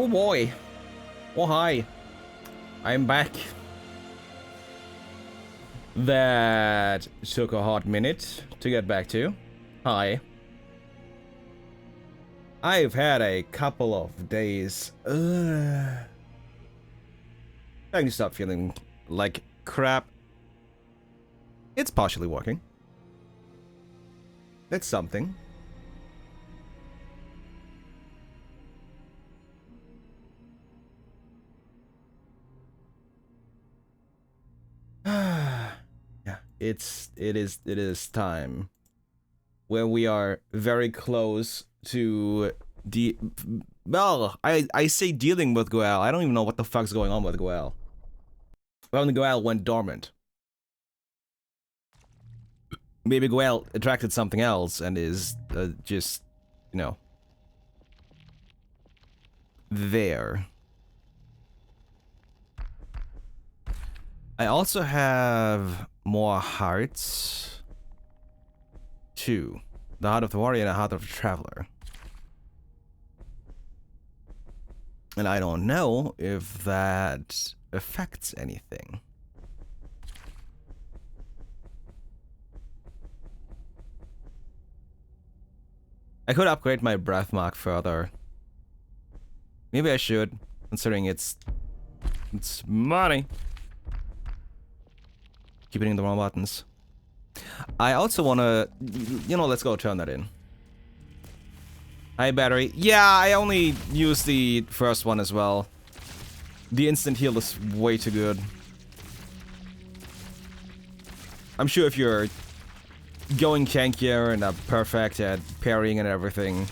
Oh boy. Oh hi. I'm back. That took a hot minute to get back to. Hi. I've had a couple of days. Trying to stop feeling like crap. It's partially working. That's something. Yeah, it is time where we are very close to well, I say dealing with Goel. I don't even know what the fuck's going on with Goel. Well, the Goel went dormant. Maybe Goel attracted something else and is just, you know, there. I also have more hearts. 2. The Heart of the Warrior and the Heart of the Traveler. And I don't know if that affects anything. I could upgrade my breath mark further. Maybe I should, considering it's money. Keep hitting the wrong buttons. I also wanna, you know, let's go turn that in. Hi, battery. Yeah, I only used the first one as well. The instant heal is way too good. I'm sure if you're going tankier and are perfect at parrying and everything,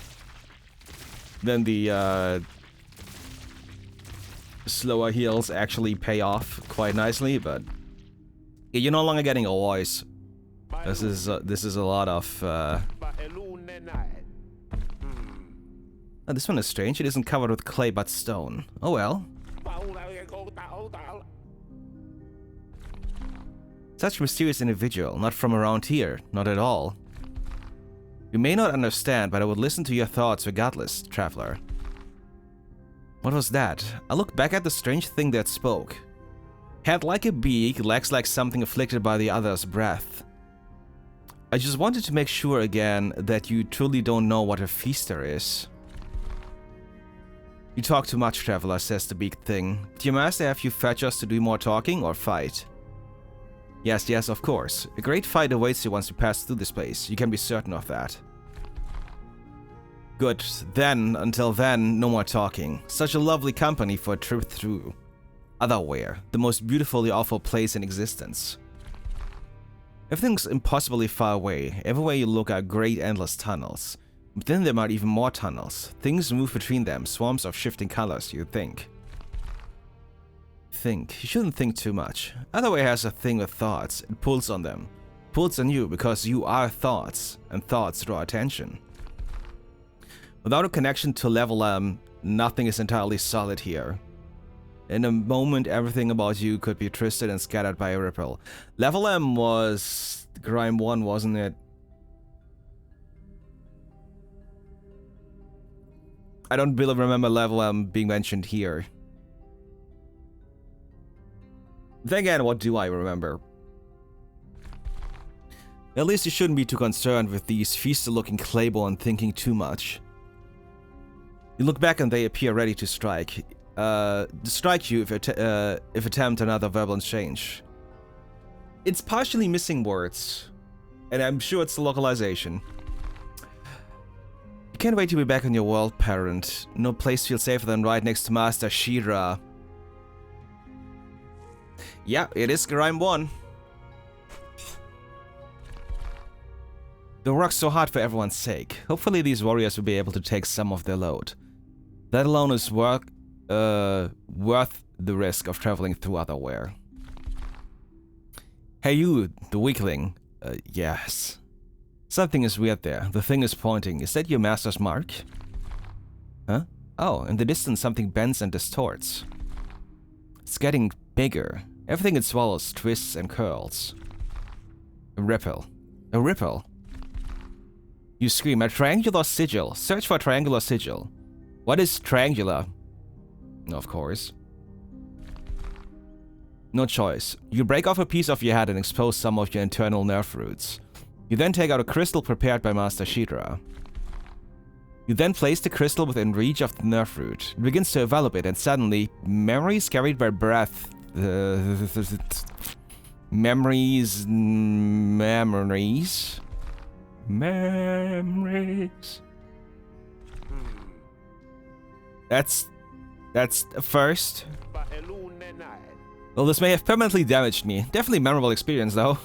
then the slower heals actually pay off quite nicely, but you're no longer getting a voice. This is a lot of oh, this one is strange. It isn't covered with clay but stone. Oh well. Such mysterious individual, not from around here, not at all. You may not understand, but I would listen to your thoughts regardless, traveler. What was that? I looked back at the strange thing that spoke. Head like a beak, legs like something afflicted by the other's breath. I just wanted to make sure again that you truly don't know what a feaster is. You talk too much, traveler, says the beaked thing. Do your master have you fetch us to do more talking or fight? Yes, yes, of course. A great fight awaits you once you pass through this place. You can be certain of that. Good. Then, until then, no more talking. Such a lovely company for a trip through Otherwhere, the most beautifully awful place in existence. Everything's impossibly far away. Everywhere you look are great endless tunnels. Within them are even more tunnels. Things move between them, swarms of shifting colors, you think. You shouldn't think too much. Otherwhere has a thing with thoughts. It pulls on them. Pulls on you because you are thoughts, and thoughts draw attention. Without a connection to level M, nothing is entirely solid here. In a moment, everything about you could be twisted and scattered by a ripple. Level M was Grime 1, wasn't it? I don't really remember level M being mentioned here. Then again, what do I remember? At least you shouldn't be too concerned with these feaster-looking Claiborne thinking too much. You look back and they appear ready to strike you if attempt another verbal exchange. It's partially missing words, and I'm sure it's the localization. You can't wait to be back on your world, parent. No place feels safer than right next to Master Shira. Yeah, it is Grime 1. The rock's so hard for everyone's sake. Hopefully these warriors will be able to take some of their load. That alone is worth the risk of traveling through Otherwhere. Hey you, the weakling. Yes. Something is weird there. The thing is pointing. Is that your master's mark? Huh? Oh, in the distance something bends and distorts. It's getting bigger. Everything it swallows twists and curls. A ripple. A ripple. You scream, a triangular sigil. Search for a triangular sigil. What is triangular? Of course. No choice. You break off a piece of your head and expose some of your internal nerve roots. You then take out a crystal prepared by Master Shidra. You then place the crystal within reach of the nerve root. It begins to envelop it, and suddenly, memories carried by breath... Memories... That's a first. Well, this may have permanently damaged me. Definitely memorable experience, though.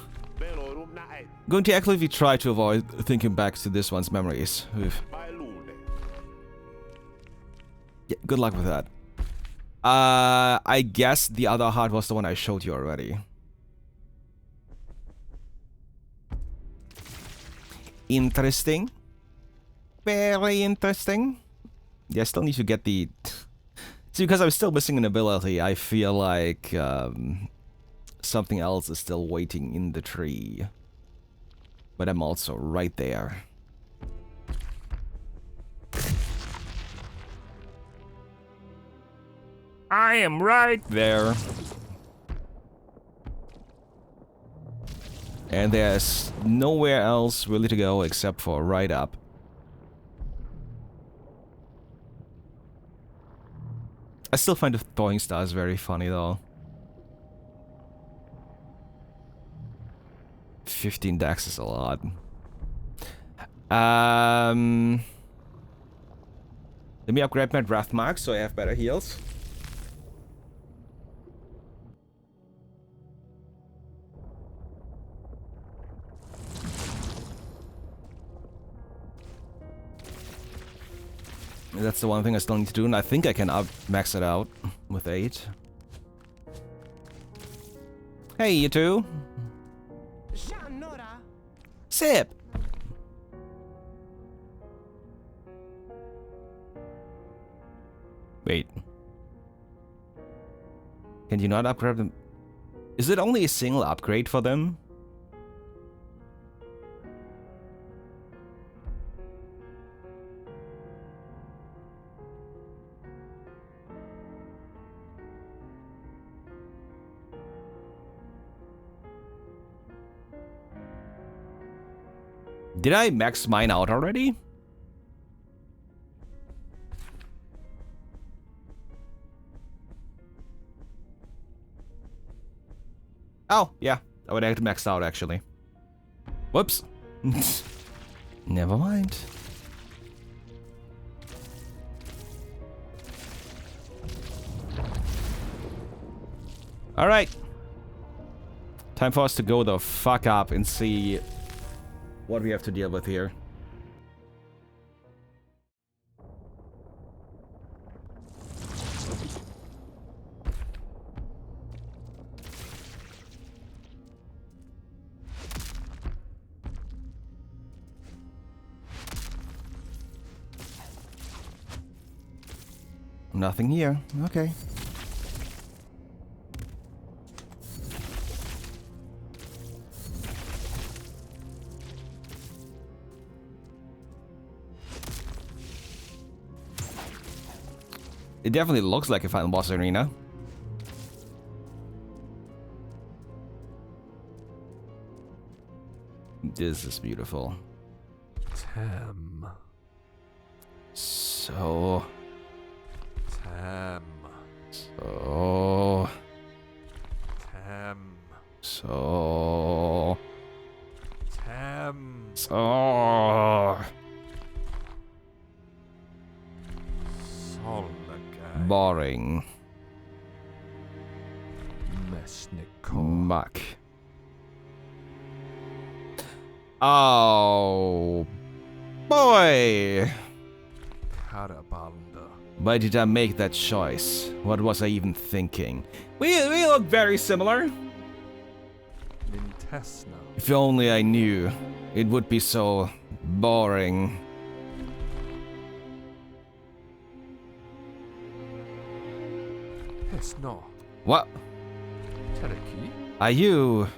Going to actively try to avoid thinking back to this one's memories. Oof. Yeah, good luck with that. I guess the other heart was the one I showed you already. Interesting. Very interesting. Yeah, I still need to get the... See, because I'm still missing an ability, I feel like something else is still waiting in the tree. But I'm also right there. I am right there. And there's nowhere else really to go except for right up. I still find the throwing stars very funny though. 15 dex is a lot. Let me upgrade my draft mark so I have better heals. That's the one thing I still need to do, and I think I can max it out with 8. Hey, you two. Sip. Wait. Can you not upgrade them? Is it only a single upgrade for them? Did I max mine out already? Oh, yeah. I would have maxed out, actually. Whoops. Never mind. Alright. Time for us to go the fuck up and see what we have to deal with here. Nothing here. Okay. It definitely looks like a final boss arena. This is beautiful. Tem. So... Tem. So... Tem. So... Tem. So... Solnagay. Boring. Mesnikov. Muck. Oh... boy! Karabanda. Why did I make that choice? What was I even thinking? We look very similar. Nintesna. If only I knew. It would be so boring. Pesno. What? Tereki. Are you...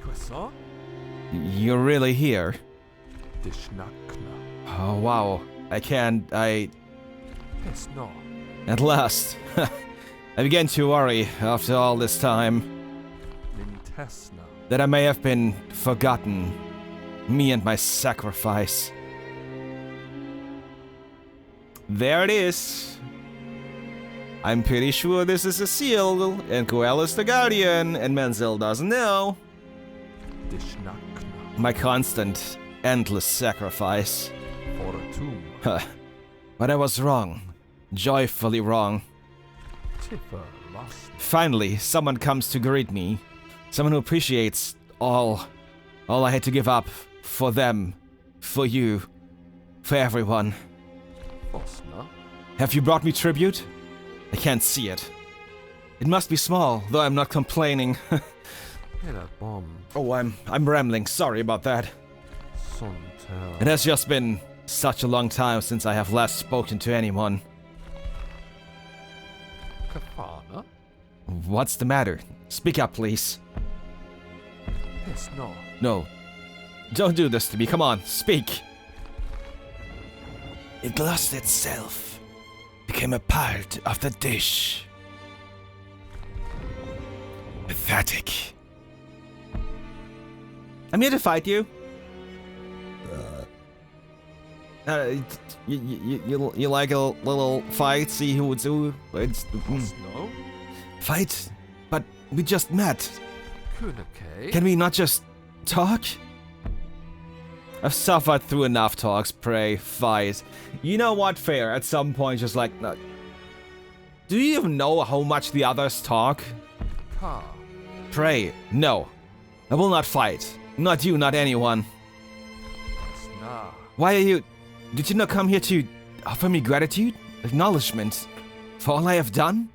Kwasa. You're really here? Dishnakna. Oh wow. I can't... Pesno. At last. I began to worry after all this time Nintesna. that I may have been forgotten. Me and my sacrifice. There it is. I'm pretty sure this is a seal, and Goel is the guardian, and Menzel doesn't know. Dishnakna. My constant, endless sacrifice. Fortum. Huh. But I was wrong. Joyfully wrong. Tiffer lust. Finally, someone comes to greet me. Someone who appreciates all I had to give up for them, for you, for everyone. Fosna. Have you brought me tribute? I can't see it. It must be small, though I'm not complaining. Hela bomb. Oh, I'm rambling. Sorry about that. Sontel. It has just been such a long time since I have last spoken to anyone. Kafana. What's the matter? Speak up, please. Hisno. No. Don't do this to me. Come on, speak. It lost itself. Became a part of the dish. Pathetic. I'm here to fight you. You like a little fight? See who would do? It's Fosno. fight, but we just met. Kunake. Can we not just talk? I've suffered through enough talks. Pray, fight. You know what? Fair. At some point, just like, do you even know how much the others talk? Ka. Pray, no. I will not fight. Not you, not anyone. Sna. Why are you... Did you not come here to offer me gratitude? Acknowledgement? For all I have done?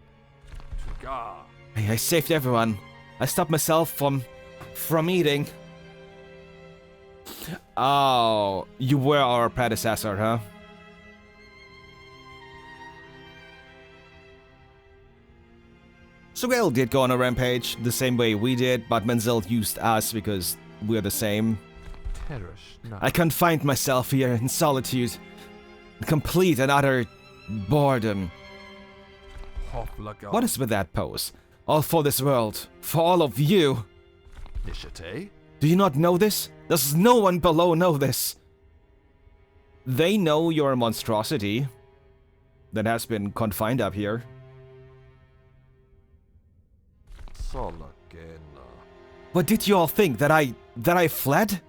Tuga. I saved everyone. I stopped myself from eating. Oh, you were our predecessor, huh? So Goel did go on a rampage, the same way we did, but Menzel used us because we're the same. Terish. Na. I confined myself here in solitude, in complete and utter boredom. Hoflaga. What is with that pose? All for this world, for all of you. Nishate. Do you not know this? Does no one below know this? They know you're a monstrosity that has been confined up here. Solagena. What did you all think? That I fled?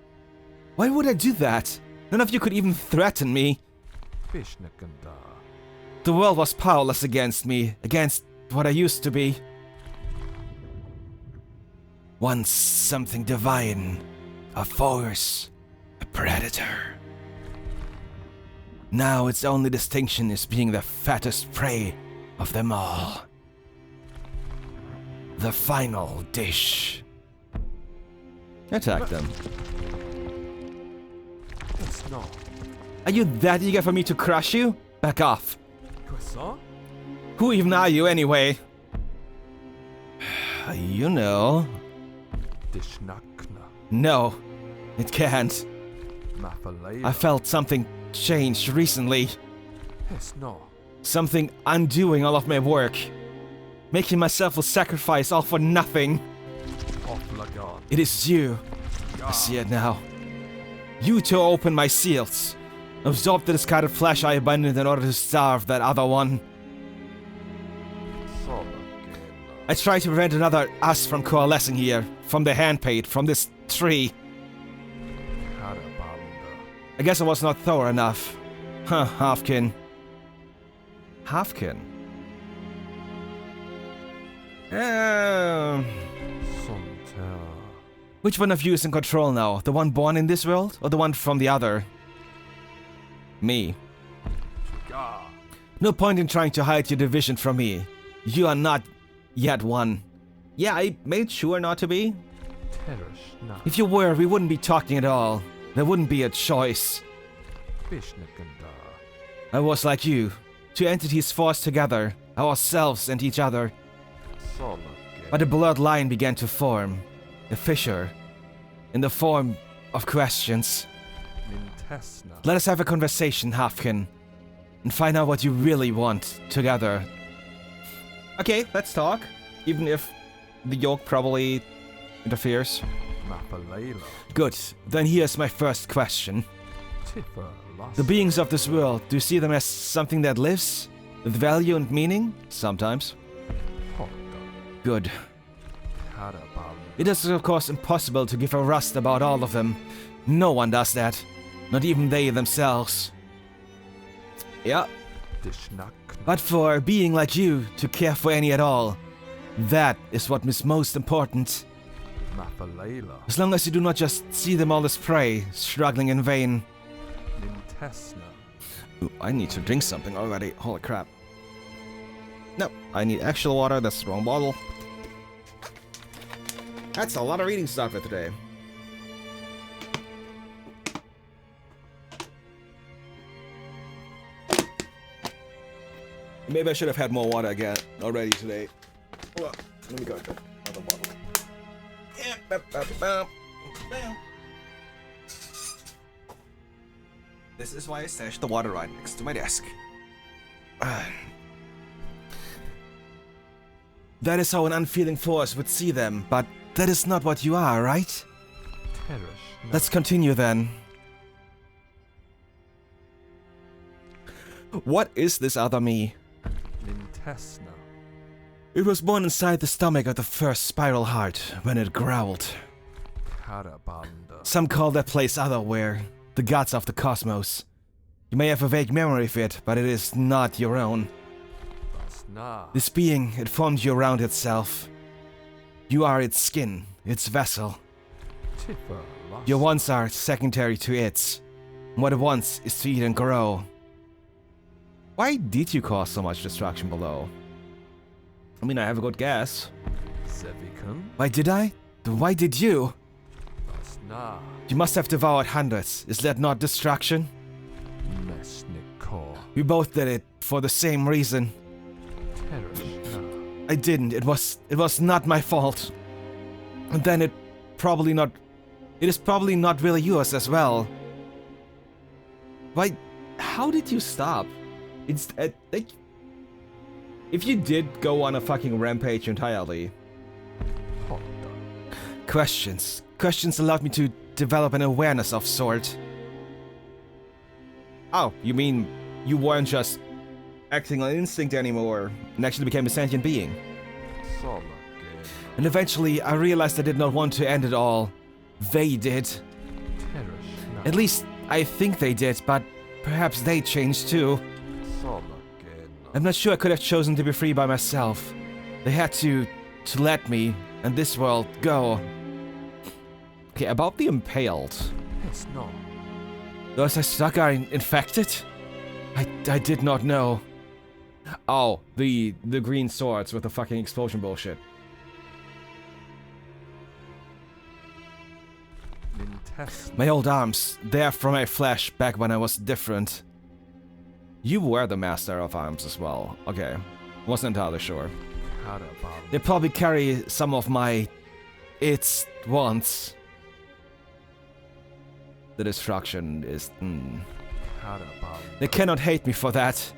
Why would I do that? None of you could even threaten me. Vishnakanda. The world was powerless against me, against what I used to be. Once something divine, a force, a predator. Now its only distinction is being the fattest prey of them all. The final dish. Attack them. Hisno. Are you that eager for me to crush you? Back off. Croissant. Who even are you anyway? You know. Dishnakna. No, it can't. Mafalea. I felt something change recently. Hisno. Something undoing all of my work. Making myself a sacrifice all for nothing. Hoflagan. It is you. I see it now. You two opened my seals. Absorbed the discarded flesh I abandoned in order to starve that other one. Solagena. I tried to prevent another us from coalescing here. From the handmaid, from this tree. Karabanda. I guess I was not thorough enough. Huh, Halfkin. Halfkin? Sontel. Which one of you is in control now? The one born in this world, or the one from the other? Me. Tuga. No point in trying to hide your division from me. You are not yet one. Yeah, I made sure not to be. Terish. Na. If you were, we wouldn't be talking at all. There wouldn't be a choice. Vishnakanda. I was like you. Two entities forced together, ourselves and each other. Solagena. But a blurred line began to form. A fissure. In the form of questions. Nintesna. Let us have a conversation, Halfkin. and find out what you really want together. Okay, let's talk. Even if the yoke probably interferes. Mapalela. Good, then here's my first question. Tiffer The beings of this world, do you see them as something that lives? With value and meaning? Sometimes. Good. It is of course impossible to give a rust about all of them. No one does that. Not even they themselves. Yeah. But for a being like you to care for any at all, that is what is most important. As long as you do not just see them all as prey, struggling in vain. Ooh, I need to drink something already. Holy crap. No, I need actual water. That's the wrong bottle. That's a lot of reading stuff for today. Maybe I should have had more water again already today. Well, let me go get another bottle. This is why I stashed the water right next to my desk. That is how an unfeeling force would see them, but that is not what you are, right? Let's continue then. What is this other me? It was born inside the stomach of the first spiral heart when it growled. Some call that place Otherwhere, the gods of the cosmos. You may have a vague memory of it, but it is not your own. This being, it formed you around itself. You are its skin, its vessel. Your wants are secondary to its. What it wants is to eat and grow. Why did you cause so much destruction below? I mean, I have a good guess. Why did I? Why did you? You must have devoured hundreds. Is that not destruction? We both did it for the same reason. I didn't. It was not my fault. And then it is probably not really yours as well. Why? How did you stop? It's like, if you did go on a fucking rampage entirely. Questions allowed me to develop an awareness of sort. Oh, you mean you weren't just acting on instinct anymore and actually became a sentient being? And eventually I realized I did not want to end it all. They did. At least I think they did, but perhaps they changed too. I'm not sure I could have chosen to be free by myself. They had to let me and this world go. Okay, about the impaled. Those I struck are infected? I did not know. Oh, the green swords with the fucking explosion bullshit. My old arms, they are from my flesh back when I was different. You were the master of arms as well. Okay, wasn't entirely sure. They probably carry some of my its wants. The destruction is... They cannot hate me for that.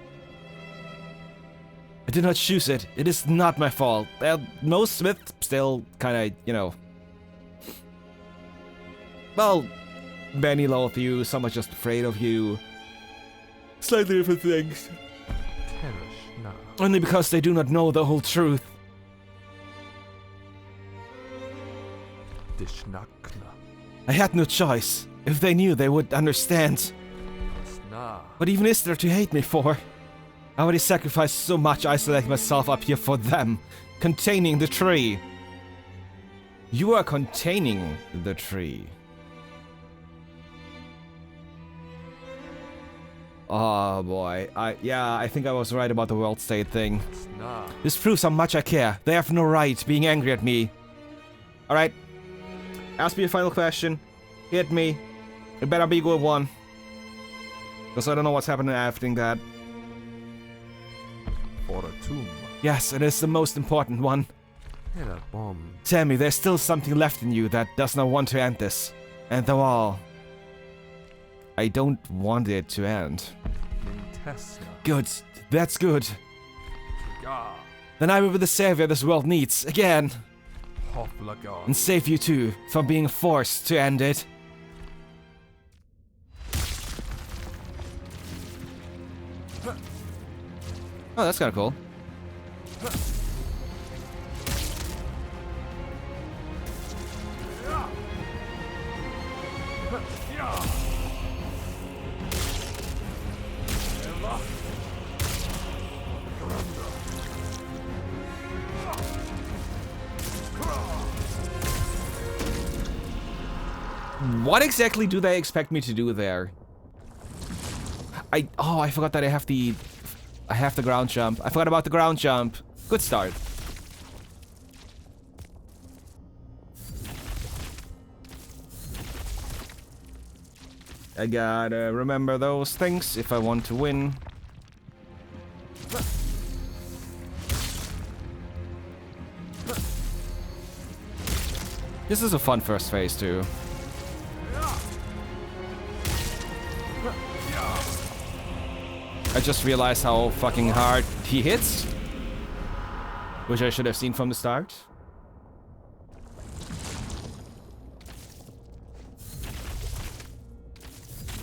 I did not choose it. It is not my fault. Most Smiths still kinda, you know... Well, many loathe you, some are just afraid of you. Slightly different things. Only because they do not know the whole truth. I had no choice. If they knew, they would understand. What even is there to hate me for? I already sacrificed so much isolating myself up here for them. Containing the tree. You are containing the tree. Oh boy, I think I was right about the world state thing. This proves how much I care. They have no right being angry at me. Alright. Ask me a final question. Hit me. It better be a good one. Because I don't know what's happening after that. Yes, it is the most important one. Tell me, there's still something left in you that does not want to end this. And though all... I don't want it to end. Tesla. Good. That's good. Trigar. Then I will be the savior this world needs, again. Hoflagar. And save you too, from being forced to end it. Oh, that's kinda cool. What exactly do they expect me to do there? I forgot that I have the ground jump. I forgot about the ground jump. Good start. I gotta remember those things if I want to win. This is a fun first phase too. I just realized how fucking hard he hits, which I should have seen from the start.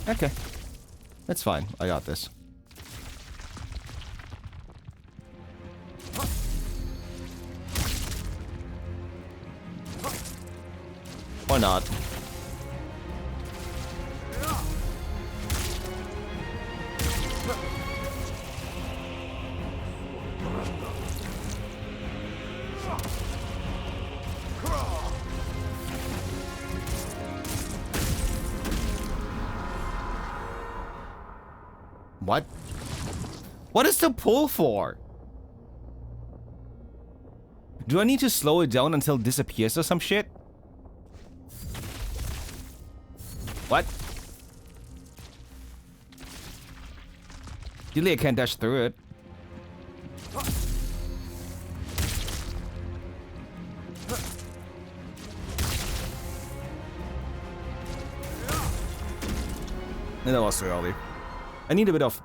Okay, that's fine. I got this. Or not. What? What is the pull for? Do I need to slow it down until it disappears or some shit? What? Usually I can't dash through it. And that was too early. I need a bit of...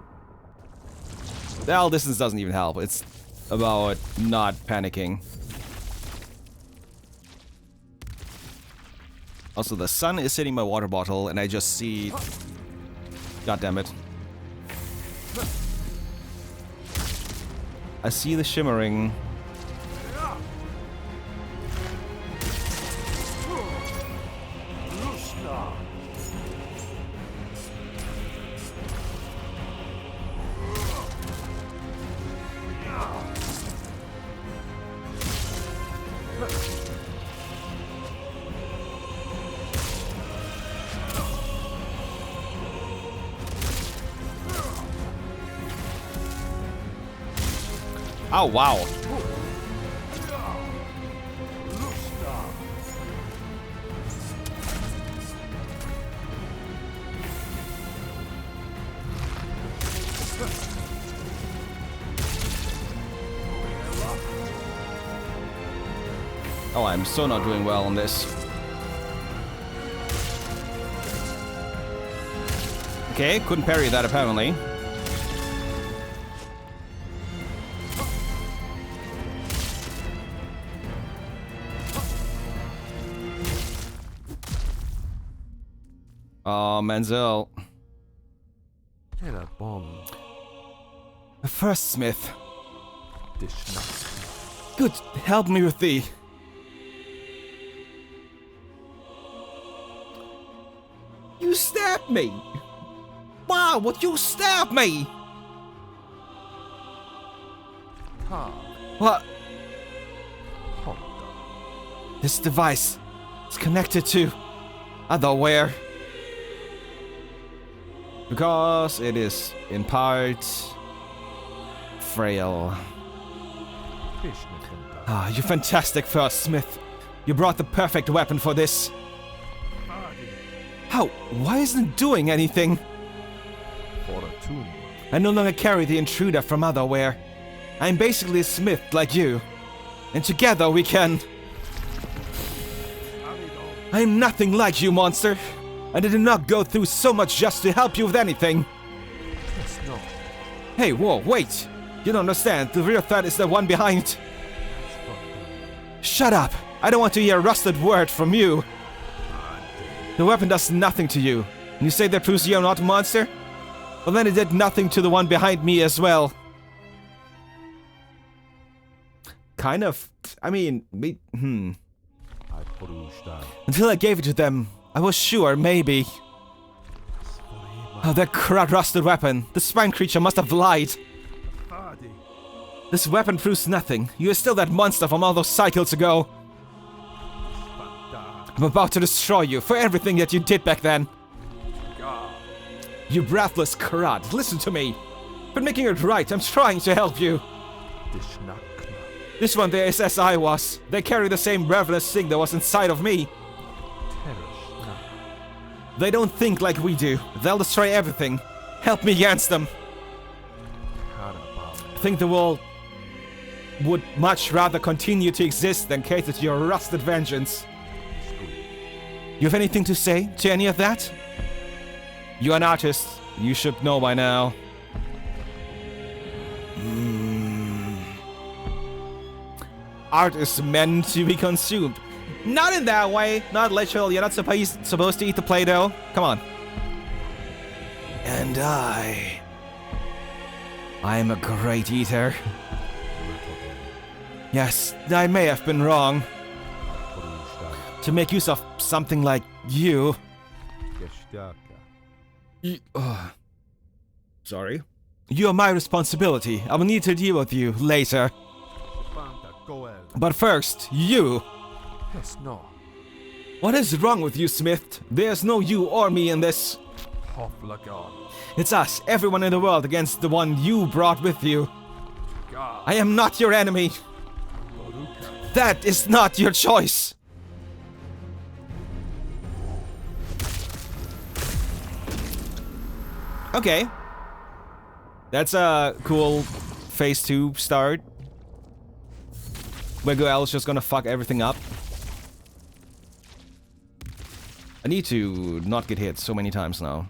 The L distance doesn't even help. It's about not panicking. Also, the sun is hitting my water bottle, and I just see... God damn it. I see the shimmering. Oh, wow. Oh, I'm so not doing well on this. Okay, couldn't parry that apparently. Oh, Manzel. Get a bomb. The first smith. Dishnut. Good, help me with thee. You stabbed me! Wow, what you stabbed me! Ha. What? Honda. This device is connected to otherwhere. Because it is, in part, frail. Dishnut. Ah, you fantastic first smith. You brought the perfect weapon for this. How? Why isn't it doing anything? For a tomb. I no longer carry the intruder from otherwhere. I'm basically a smith like you. And together we can... I am nothing like you, monster. I did not go through so much just to help you with anything. Yes, no. Hey, whoa, wait! You don't understand. The real threat is the one behind. That's fucked up. Shut up! I don't want to hear a rusted word from you. The weapon does nothing to you. And you say that proves you're not a monster? Well, then it did nothing to the one behind me as well. Kind of. I mean, I pushed out. Until I gave it to them, I was sure, maybe. Oh, that rusted weapon. The spine creature must have lied. This weapon proves nothing. You are still that monster from all those cycles ago. I'm about to destroy you for everything that you did back then. You breathless crud, listen to me. But making it right, I'm trying to help you. This one there is as I was. They carry the same breathless thing that was inside of me. They don't think like we do. They'll destroy everything. Help me against them. I think the world would much rather continue to exist than cater to your rusted vengeance. You have anything to say to any of that? You're an artist. You should know by now. Art is meant to be consumed. Not in that way. Not literal. You're not supposed to eat the Play-Doh. Come on. And I am a great eater. Yes, I may have been wrong. To make use of something like you. Sorry. You are my responsibility. I will need to deal with you later. But first, you. Yes, no. What is wrong with you, Smith? There's no you or me in this. It's us, everyone in the world, against the one you brought with you. I am not your enemy. That is not your choice. Okay. That's a cool phase 2 start. Where Goel is just gonna fuck everything up. I need to not get hit so many times now.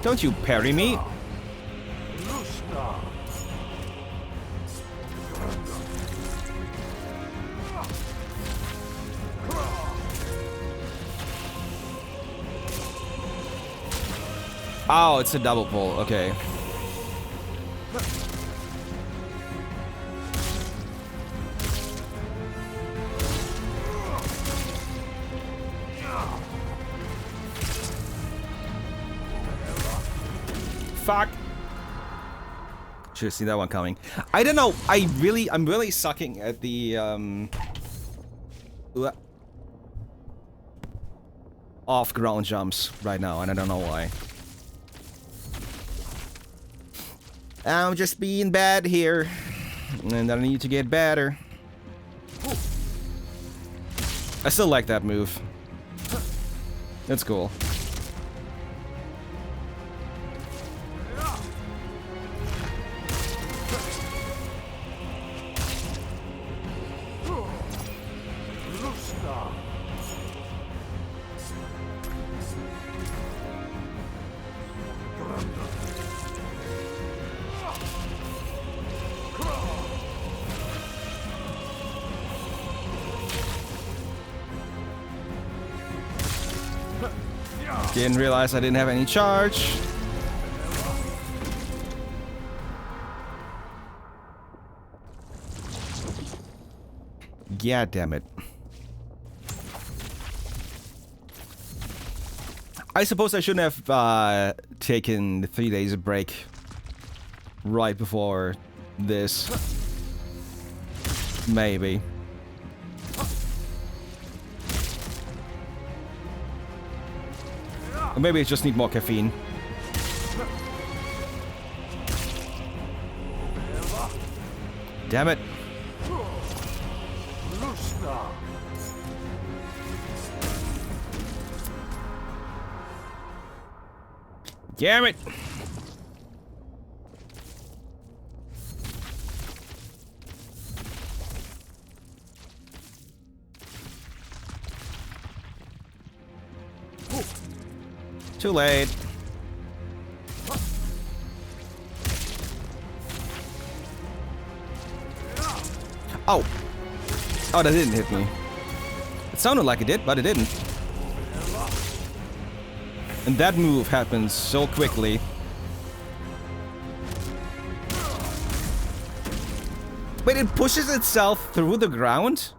Don't you parry me? Oh, it's a double pull. Okay. Fuck. Should have seen that one coming. I don't know. I'm really sucking at the off ground jumps right now, and I don't know why. I'm just being bad here, and I need to get better. I still like that move. That's cool. Didn't realize I didn't have any charge. Yeah, damn it. I suppose I shouldn't have taken the 3 days of break right before this. Maybe. Or maybe I just need more caffeine. Damn it. Damn it. Too late. Oh! Oh, that didn't hit me. It sounded like it did, but it didn't. And that move happens so quickly. Wait, it pushes itself through the ground?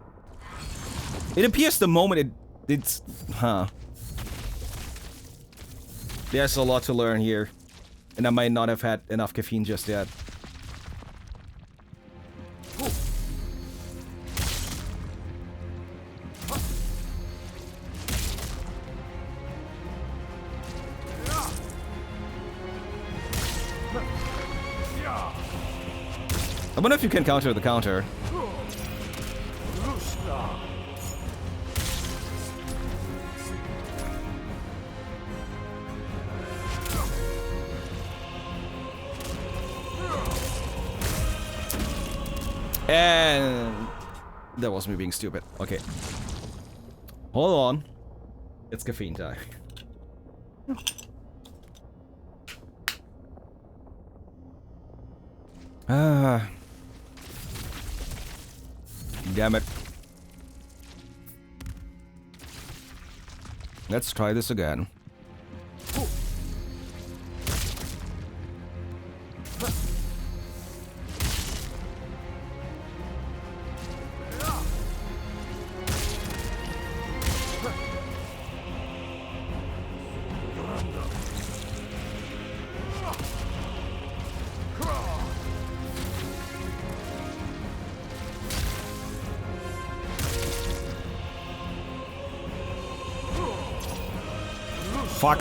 It appears the moment it's... Huh. There's a lot to learn here. And I might not have had enough caffeine just yet. I wonder if you can counter the counter. And that was me being stupid. Okay. Hold on. It's caffeine time. Ah. Damn it. Let's try this again. Fuck.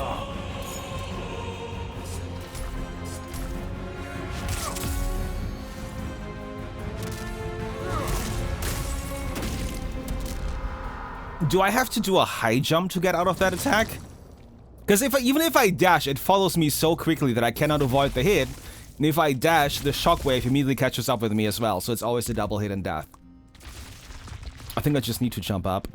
Do I have to do a high jump to get out of that attack? Because even if I dash, it follows me so quickly that I cannot avoid the hit. And if I dash, the shockwave immediately catches up with me as well. So it's always a double hit and death. I think I just need to jump up.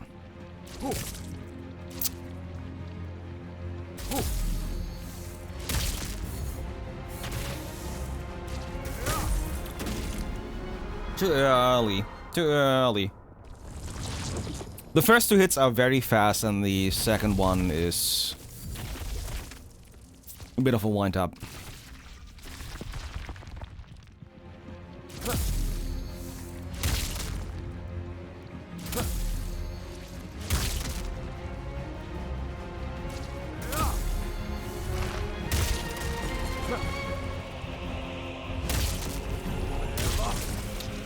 Too early. Too early. The first two hits are very fast, and the second one is a bit of a wind-up.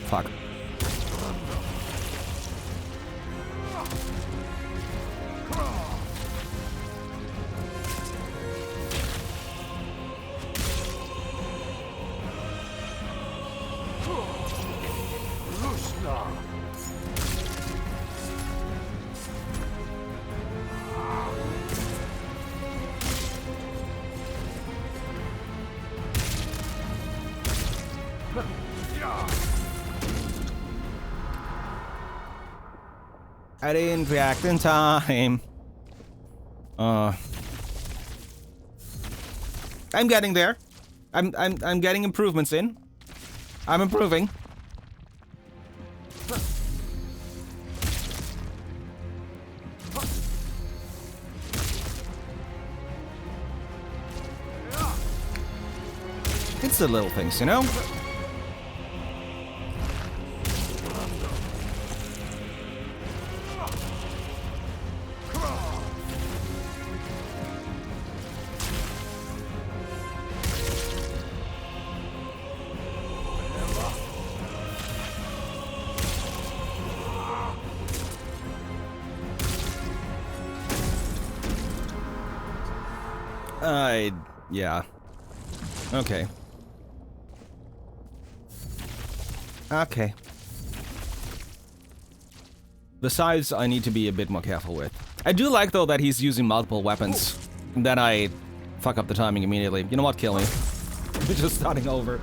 Fuck. I didn't react in time. I'm getting there. I'm getting improvements in. I'm improving. It's the little things, you know? Yeah. Okay. Okay. Besides, I need to be a bit more careful with. I do like, though, that he's using multiple weapons. And then I fuck up the timing immediately. You know what? Kill me. We're just starting over.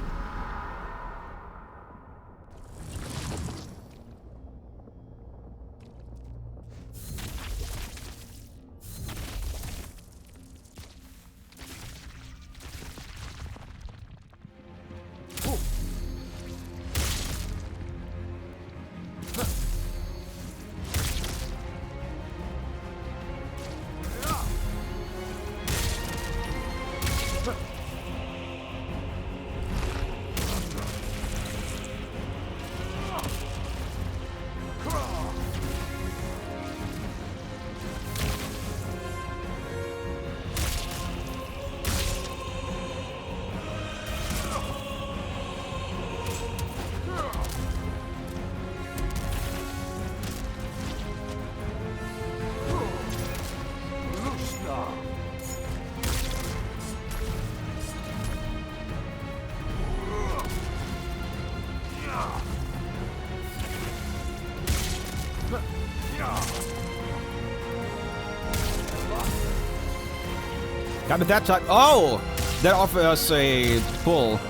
Got it that time. Oh! That offers us a pull.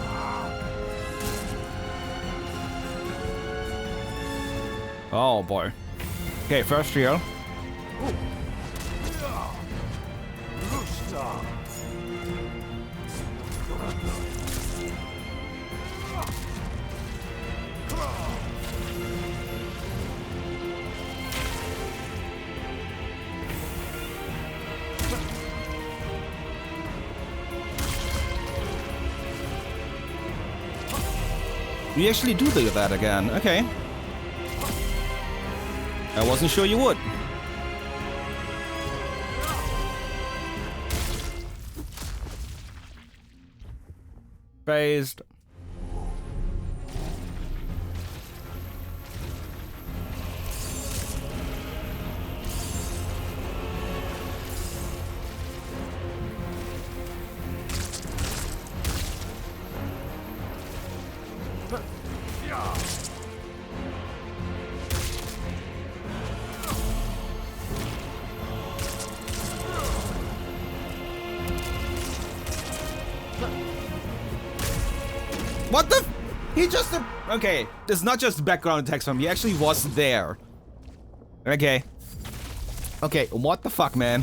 Oh boy. Okay, first heal. You actually do that again. Okay. I wasn't sure you would. Phased. What the? He just... Okay, it's not just background text from him. He actually was there. Okay. Okay, what the fuck, man?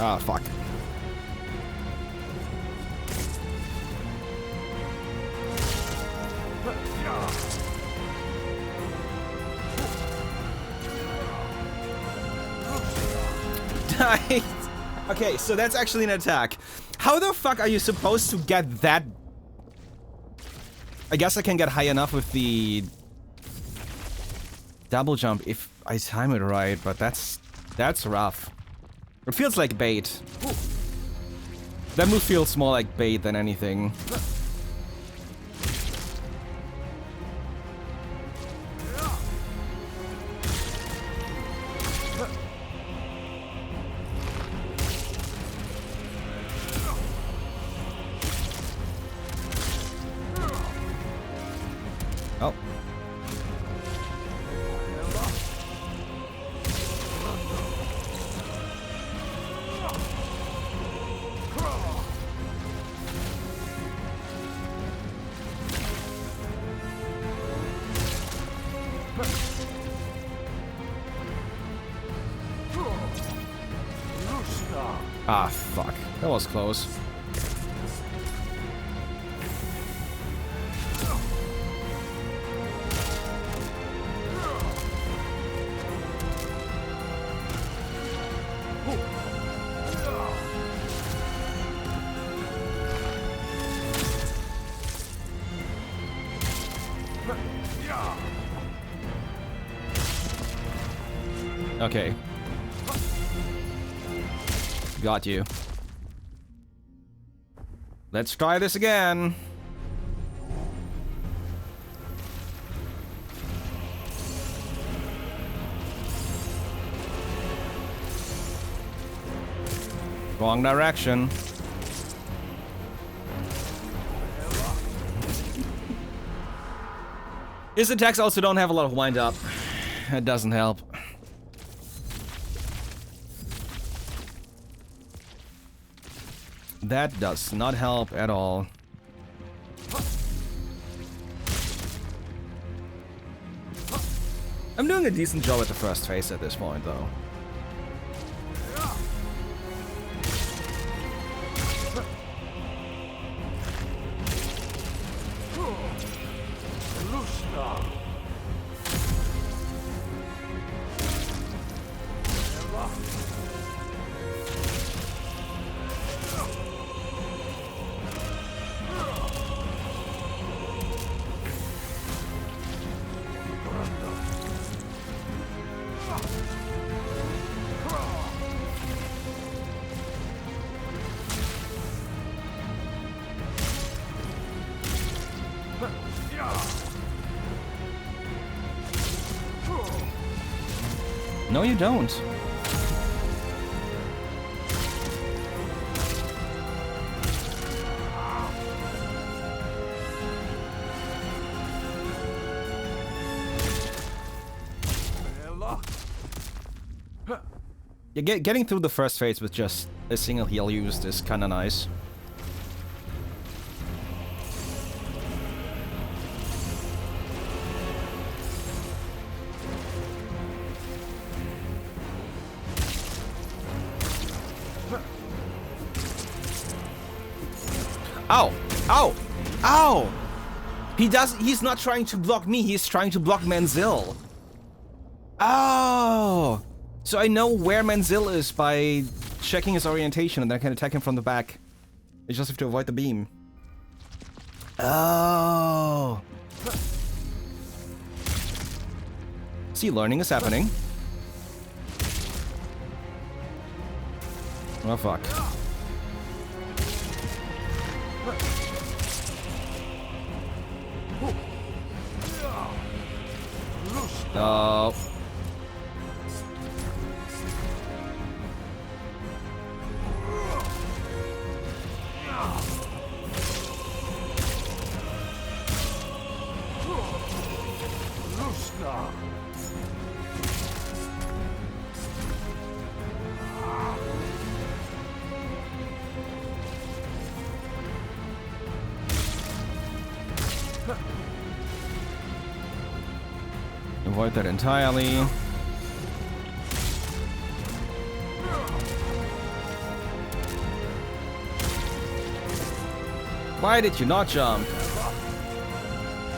Ah, fuck. Nice. Okay, so that's actually an attack. How the fuck are you supposed to get that? I guess I can get high enough with the double jump if I time it right, but that's rough. It feels like bait. That move feels more like bait than anything. Oh. Ah, fuck. That was close. Okay. Got you. Let's try this again. Wrong direction. His attacks also don't have a lot of wind up. That doesn't help. That does not help at all. I'm doing a decent job at the first phase at this point, though. No, you don't. Yeah, getting through the first phase with just a single heal used is kinda nice. Ow! Ow! Ow! He's not trying to block me, he's trying to block Manzil. Oh! So I know where Manzil is by checking his orientation and then I can attack him from the back. I just have to avoid the beam. Oh! See, learning is happening. Oh, fuck. Oh. Avoid that entirely. Why did you not jump?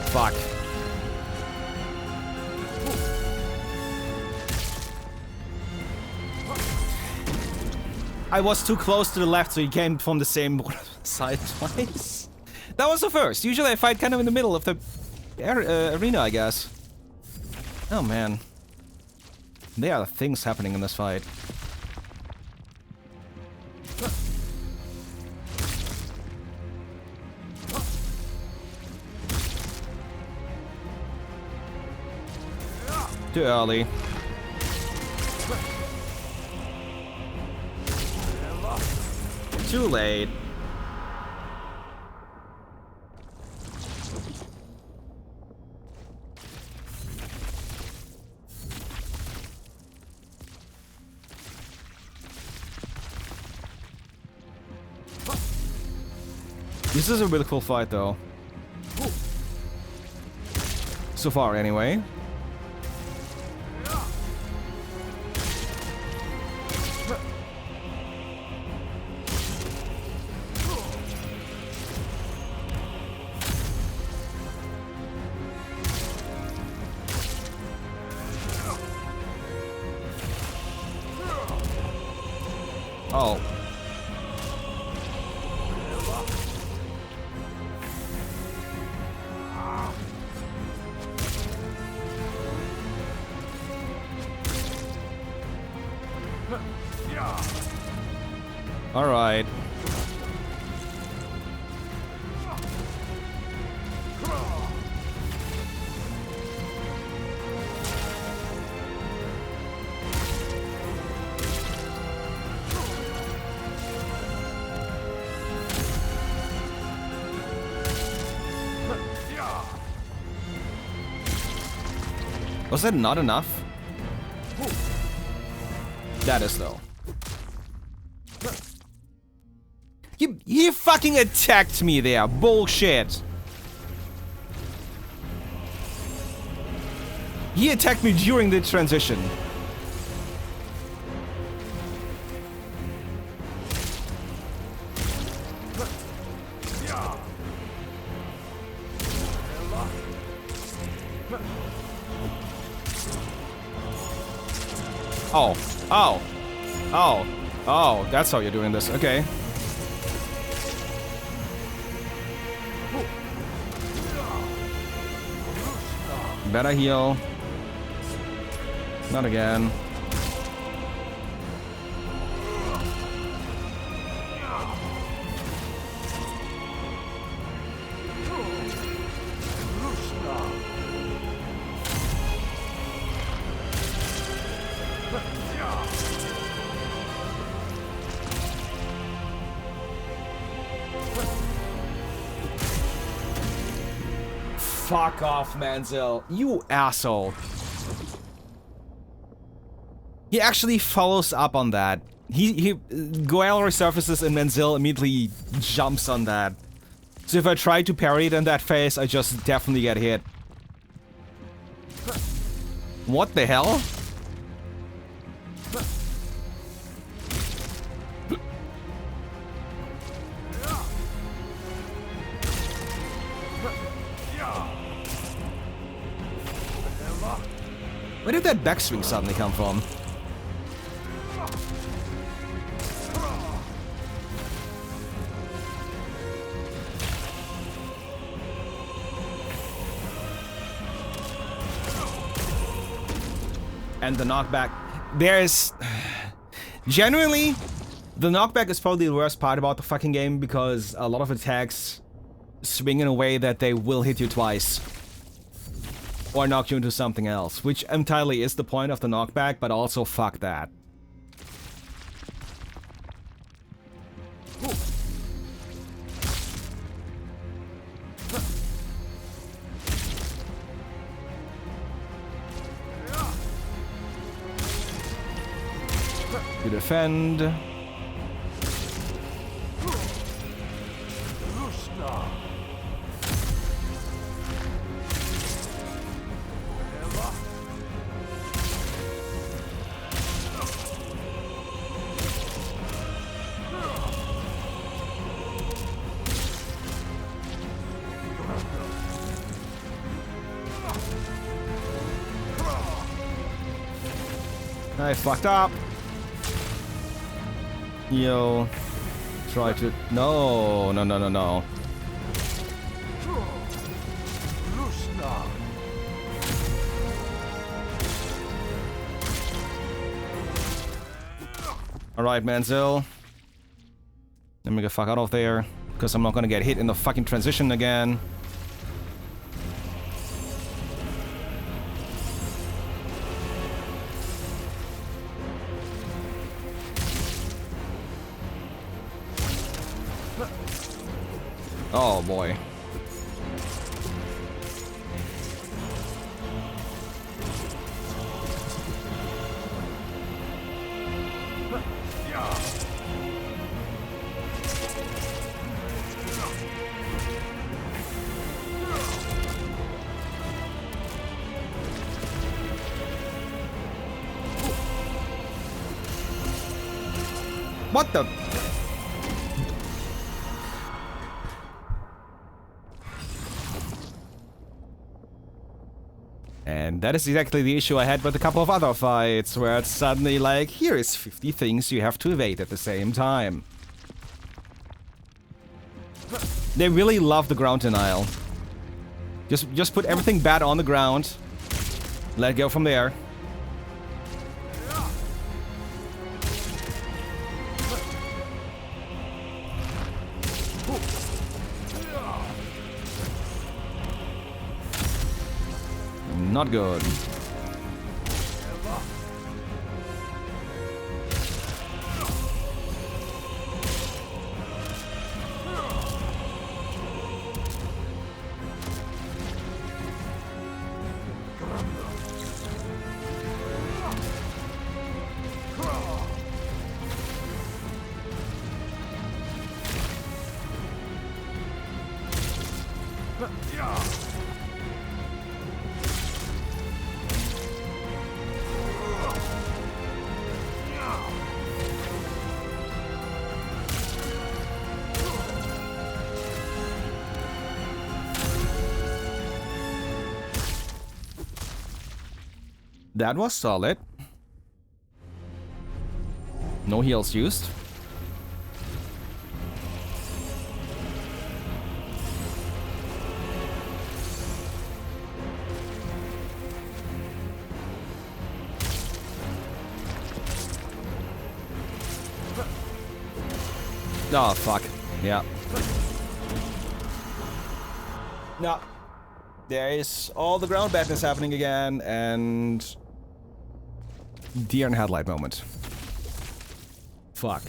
Fuck. I was too close to the left, so he came from the same side twice. That was the first. Usually I fight kind of in the middle of the arena, I guess. Oh man. There are things happening in this fight. Too early. Too late. This is a really cool fight, though. So far, anyway. Oh. All right. Was that not enough? That is, though. He fucking attacked me there. Bullshit. He attacked me during the transition. Oh. Oh. Oh. Oh, that's how you're doing this. Okay. Better heal. Not again. Fuck off, Manziel. You asshole. He actually follows up on that. Goel resurfaces and Manziel immediately jumps on that. So if I try to parry it in that phase, I just definitely get hit. What the hell? Where did that backswing suddenly come from? And the knockback. There's... Genuinely, the knockback is probably the worst part about the fucking game because a lot of attacks swing in a way that they will hit you twice. Or knock you into something else, which entirely is the point of the knockback, but also fuck that. You defend. I fucked up. Yo, try to... No. Alright, Manziel. Let me get the fuck out of there, because I'm not gonna get hit in the fucking transition again. Oh boy. What the? And that is exactly the issue I had with a couple of other fights, where it's suddenly like, here is 50 things you have to evade at the same time. They really love the ground denial. Just put everything bad on the ground. Let it go from there. Not good. That was solid. No heals used. Oh, fuck. Yeah. No. There is all the ground badness happening again, and... Deer in headlight moment. Fuck.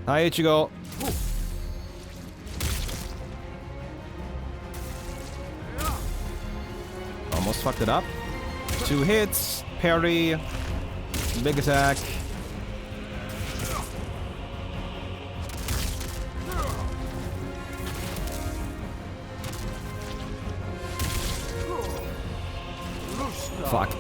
Hi, Ichigo. Almost fucked it up. 2 hits, parry, big attack. Fuck.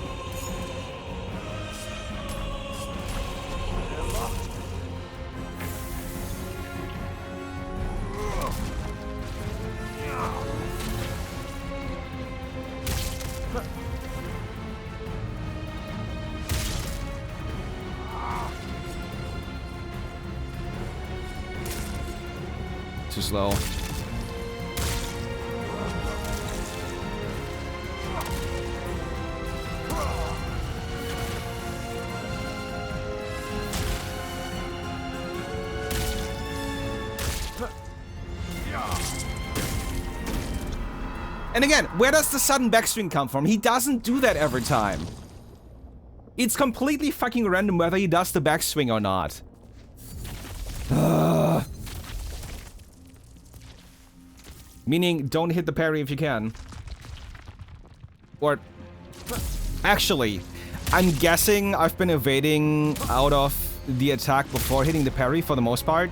Too slow. And again, where does the sudden backswing come from? He doesn't do that every time. It's completely fucking random whether he does the backswing or not. Meaning, don't hit the parry if you can. Or... Actually, I'm guessing I've been evading out of the attack before hitting the parry for the most part.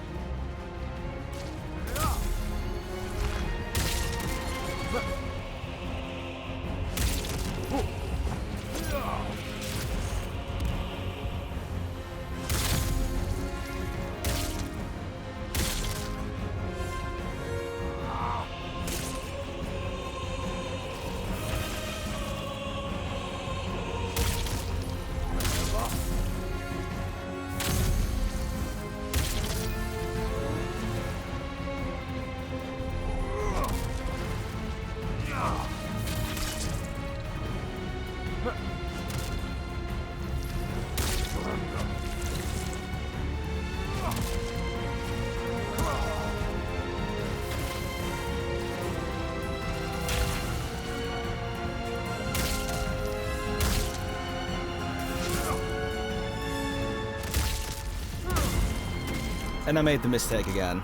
And I made the mistake again.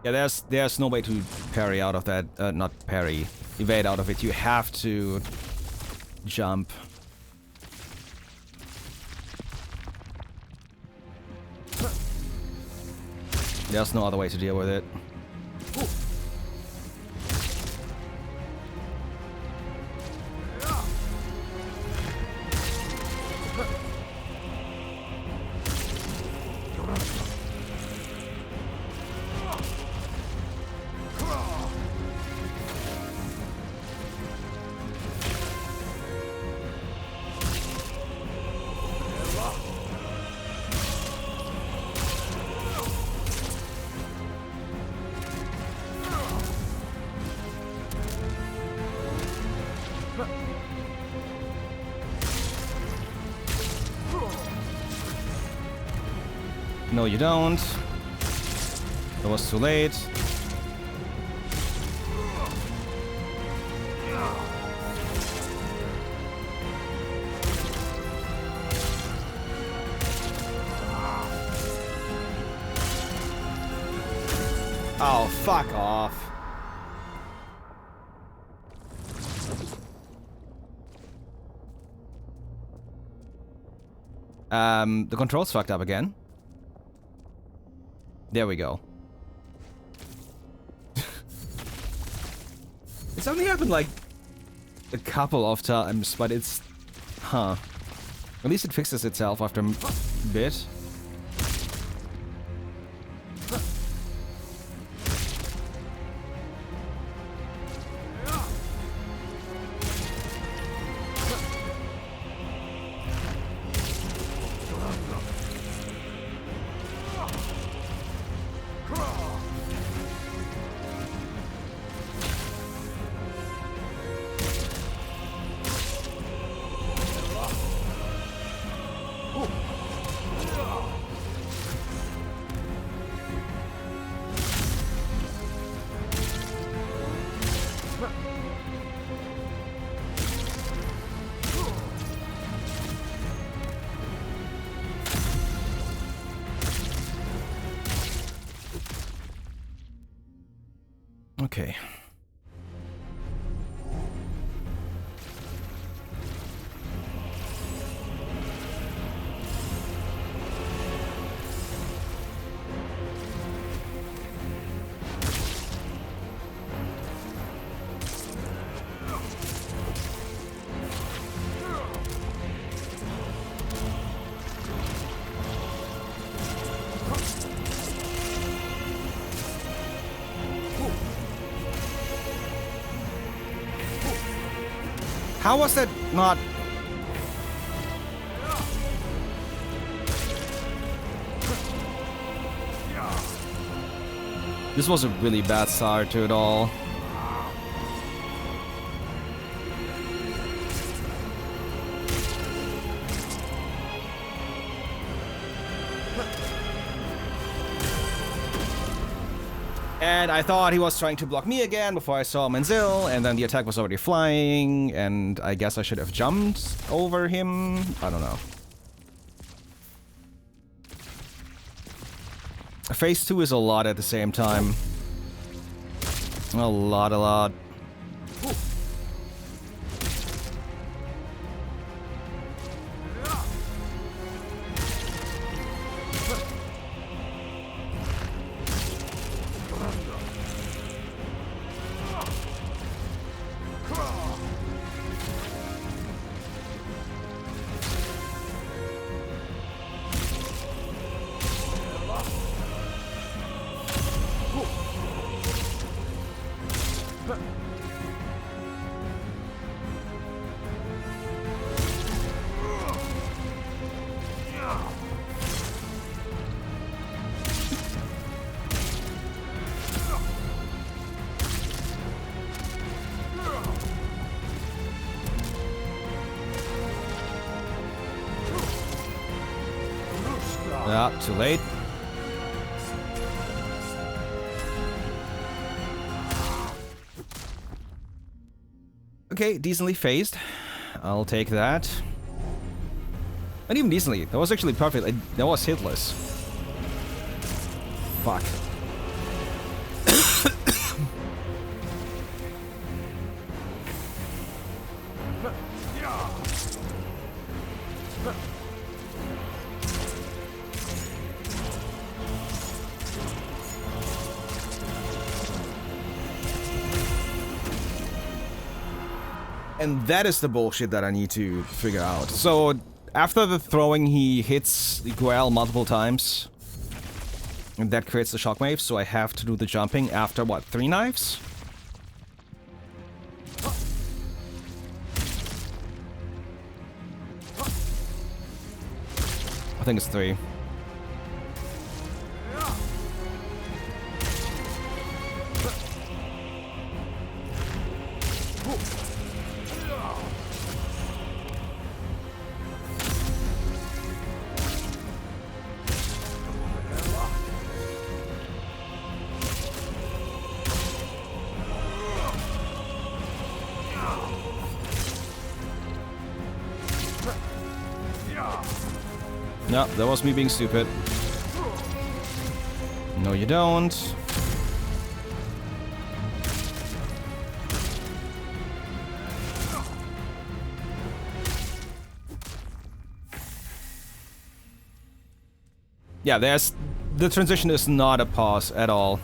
Yeah, there's no way to parry out of that. Not parry. Evade out of it. You have to jump. There's no other way to deal with it. No, you don't. It was too late. Oh, fuck off. The controls fucked up again. There we go. It's only happened like a couple of times, but it's... Huh. At least it fixes itself after a bit. Okay. How was that not... This was a really bad start to it all. And I thought he was trying to block me again before I saw Menzel, and then the attack was already flying, and I guess I should have jumped over him. I don't know. Phase 2 is a lot at the same time. A lot. Yeah, too late. Okay, decently phased. I'll take that. Not even decently. That was actually perfect. That was hitless. Fuck. And that is the bullshit that I need to figure out. So, after the throwing, he hits Goel multiple times. And that creates the shockwave, so I have to do the jumping after, what, 3 knives? I think it's 3. No, that was me being stupid. No, you don't. Yeah, the transition is not a pause at all.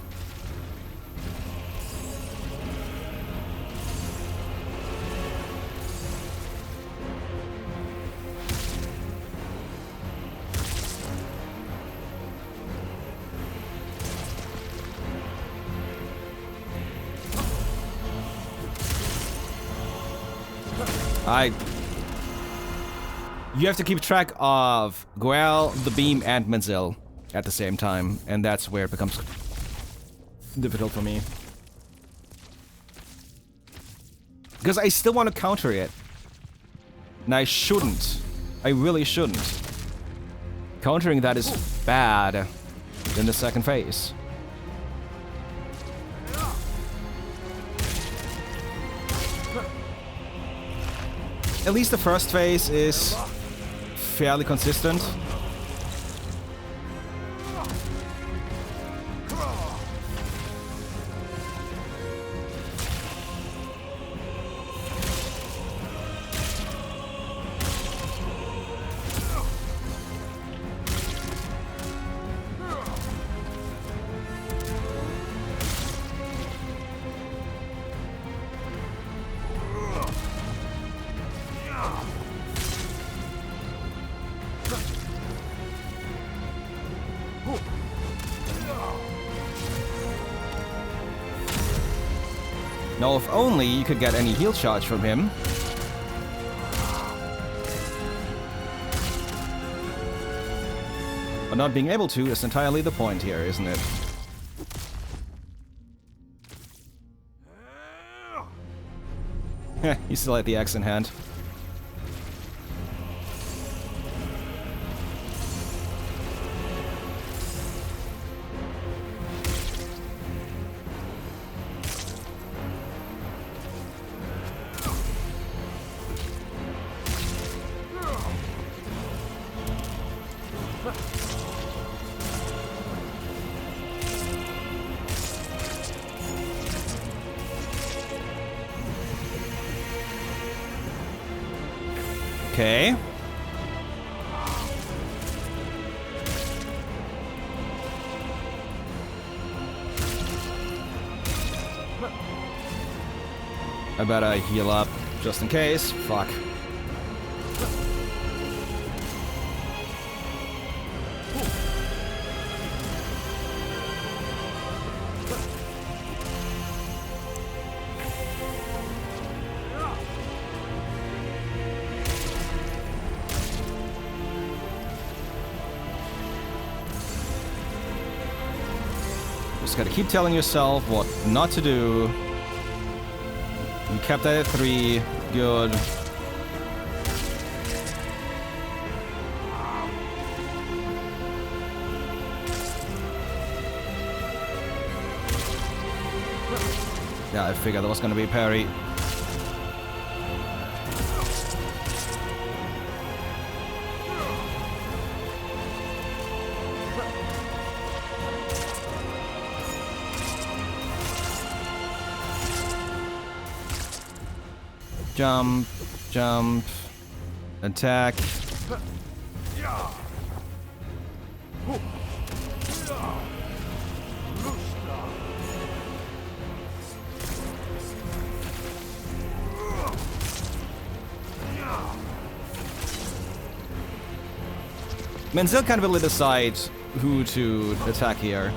You have to keep track of Goel, the beam, and Menzel at the same time, and that's where it becomes difficult for me. Because I still want to counter it. And I shouldn't. I really shouldn't. Countering that is bad in the second phase. At least the first phase is fairly consistent. Now, if only you could get any heal charge from him. But not being able to is entirely the point here, isn't it? Heh, you still had the axe in hand. Okay. I better heal up just in case. Fuck. Just gotta keep telling yourself what not to do. You kept that at 3. Good. Yeah, I figured there was gonna be a parry. Jump, jump, attack. Menzel can't really decide who to attack here.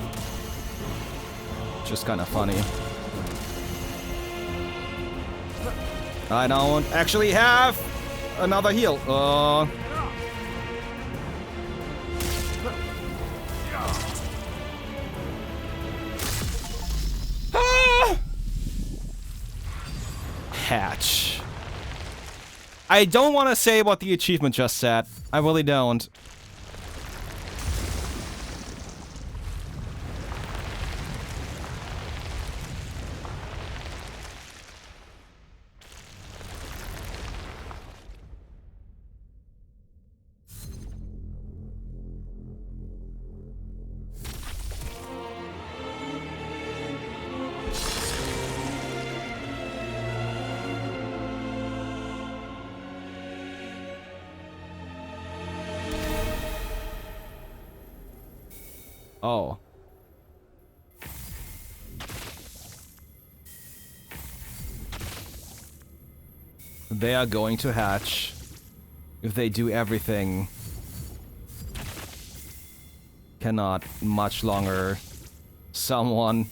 Just kind of funny. I don't actually have another heal. Hatch. I don't want to say what the achievement just said. I really don't. Oh. They are going to hatch. If they do everything. Cannot much longer. Someone.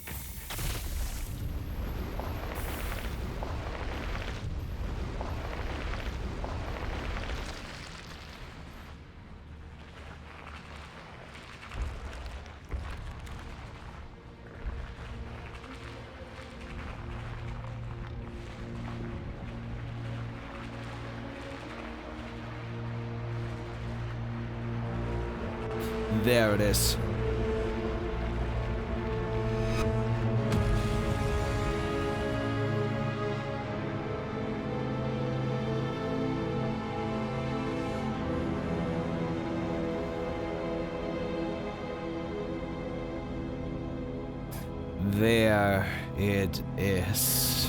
There it is. There it is.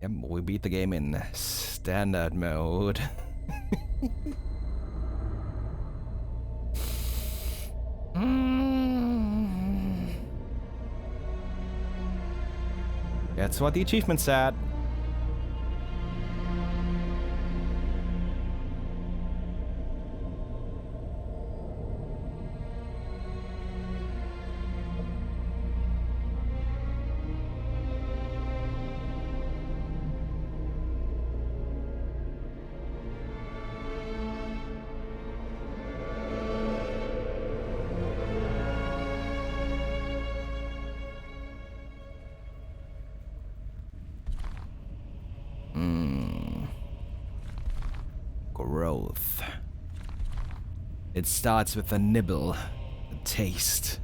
Yep, we beat the game in standard mode. That's what the achievement said. Growth. It starts with a nibble, a taste.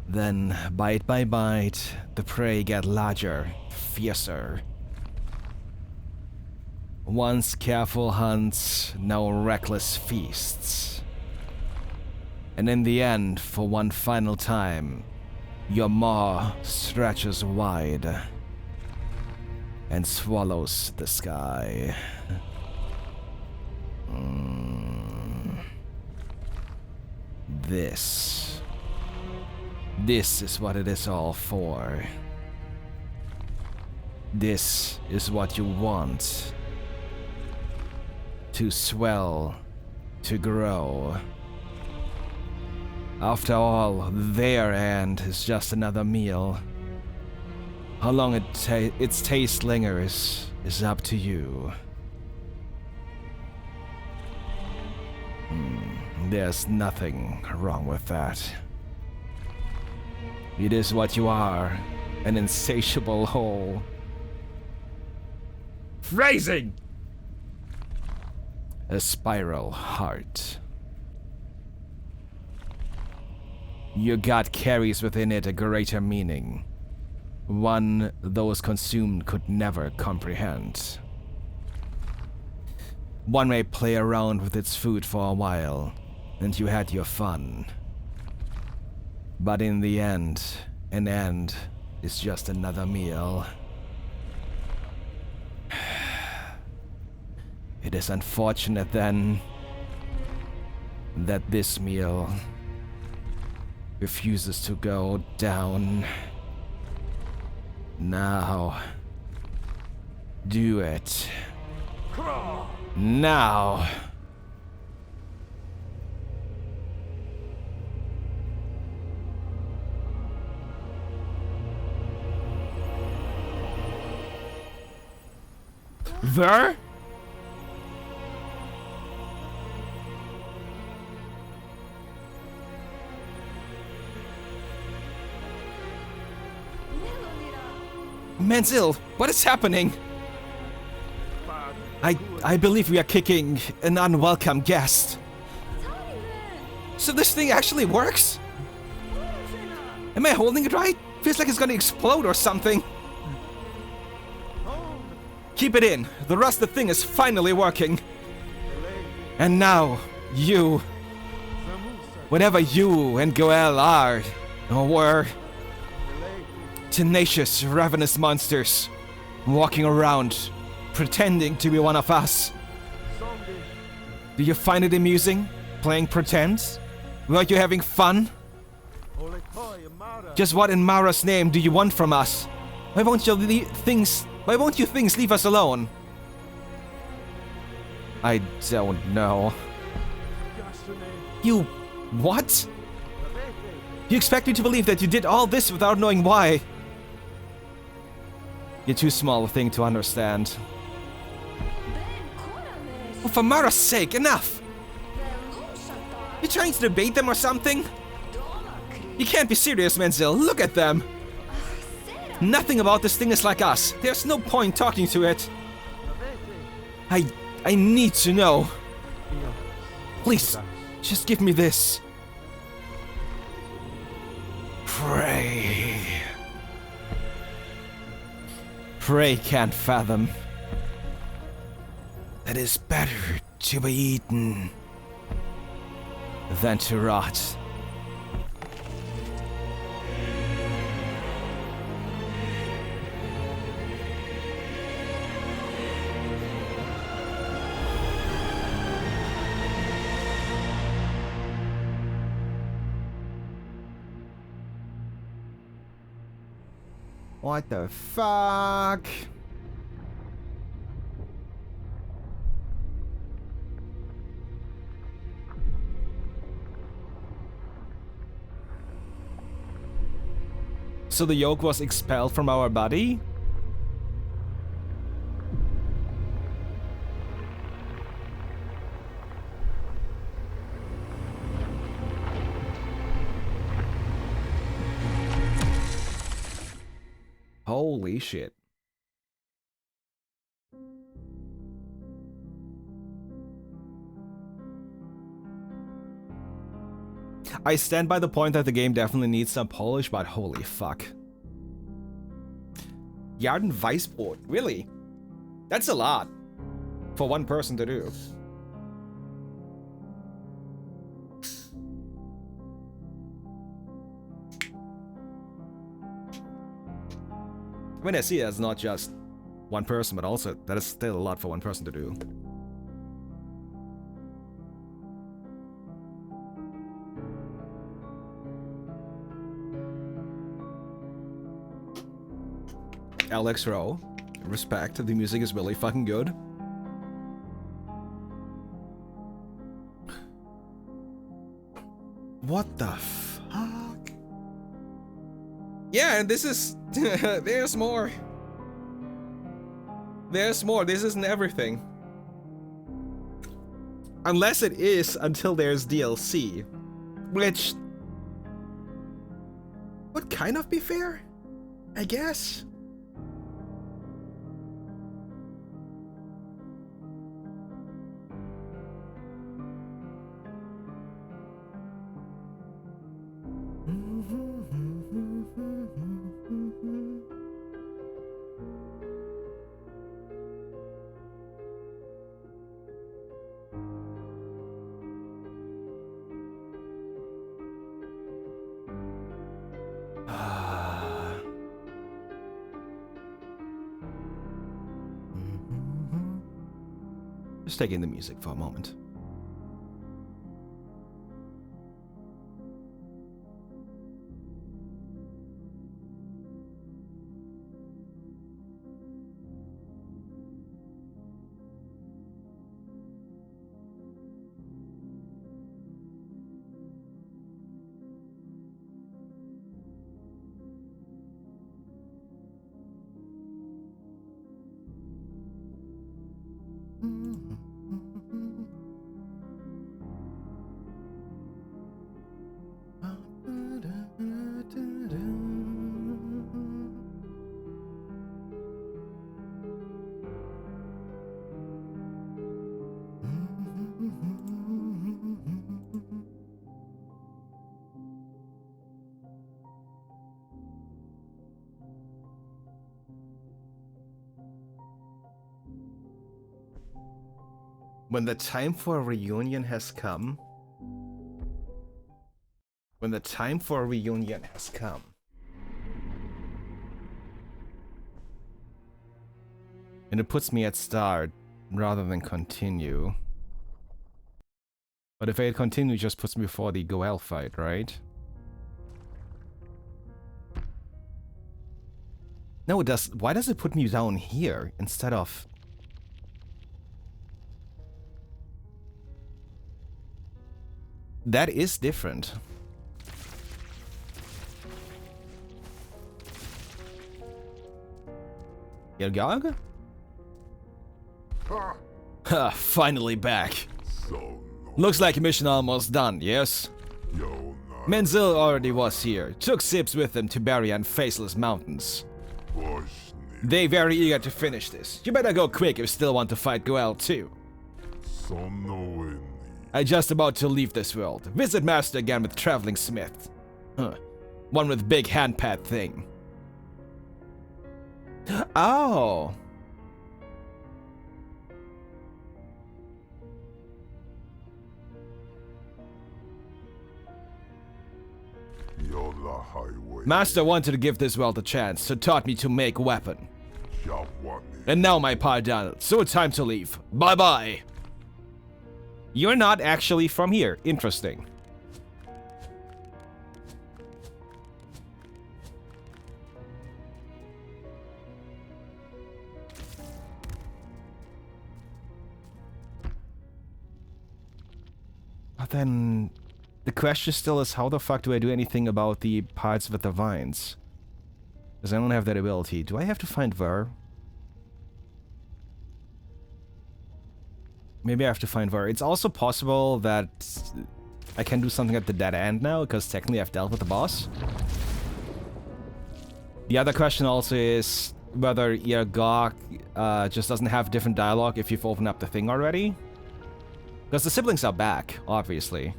Then, bite by bite, the prey get larger, fiercer. Once careful hunts, now reckless feasts. And in the end, for one final time, your maw stretches wide and swallows the sky. This is what it is all for. This is what you want. To swell, to grow. After all, their end is just another meal. How long its taste lingers is up to you. There's nothing wrong with that. It is what you are, an insatiable hole. Phrasing! A spiral heart. Your gut carries within it a greater meaning. One those consumed could never comprehend. One may play around with its food for a while, and you had your fun. But in the end, an end is just another meal. It is unfortunate then that this meal refuses to go down. Now, do it. Now. There? Menzel, what is happening? I believe we are kicking an unwelcome guest. So this thing actually works? Am I holding it right? Feels like it's gonna explode or something. Keep it in. The rusted thing is finally working. And now, you. Whatever you and Goel are, or were. Tenacious, ravenous monsters. Walking around, pretending to be one of us. Do you find it amusing? Playing pretend? Were you having fun? Just what in Mara's name do you want from us? Why won't you things leave us alone? I don't know. You... what? You expect me to believe that you did all this without knowing why? You're too small a thing to understand. Oh, for Mara's sake, enough! You trying to debate them or something? You can't be serious, Menzel. Look at them. Nothing about this thing is like us. There's no point talking to it. I need to know. Please, just give me this. Pray. Pray can't fathom. It is better to be eaten than to rot. What the fuck? So the yolk was expelled from our body? Holy shit. I stand by the point that the game definitely needs some polish, but holy fuck. Jarden Weissbrot, really? That's a lot for one person to do. I mean, I see it as not just one person, but also that is still a lot for one person to do. Alex Rowe, respect, the music is really fucking good. What the fuck? Yeah, and this is... there's more. There's more, this isn't everything. Unless it is until there's DLC. Which... would kind of be fair, I guess. Just taking the music for a moment. When the time for a reunion has come. When the time for a reunion has come. And it puts me at start rather than continue. But if I continue, it just puts me before the Goel fight, right? No, it does. Why does it put me down here instead of... That is different. Yelgag? Ha, finally back. Looks like mission almost done, yes? Menzel already was here. Took Sips with him to Barry Faceless Mountains. They very eager to finish this. You better go quick if you still want to fight Goel too. I just about to leave this world. Visit Master again with Traveling Smith. Huh. One with big handpad thing. Oh. Master wanted to give this world a chance, so taught me to make weapon. And now my part done, so it's time to leave. Bye-bye. You're not actually from here. Interesting. But then the question still is, how the fuck do I do anything about the parts with the vines? Because I don't have that ability. Do I have to find Ver? Maybe I have to find Ver. It's also possible that I can do something at the dead end now, because technically I've dealt with the boss. The other question also is whether your Gok just doesn't have different dialogue if you've opened up the thing already. Because the siblings are back, obviously.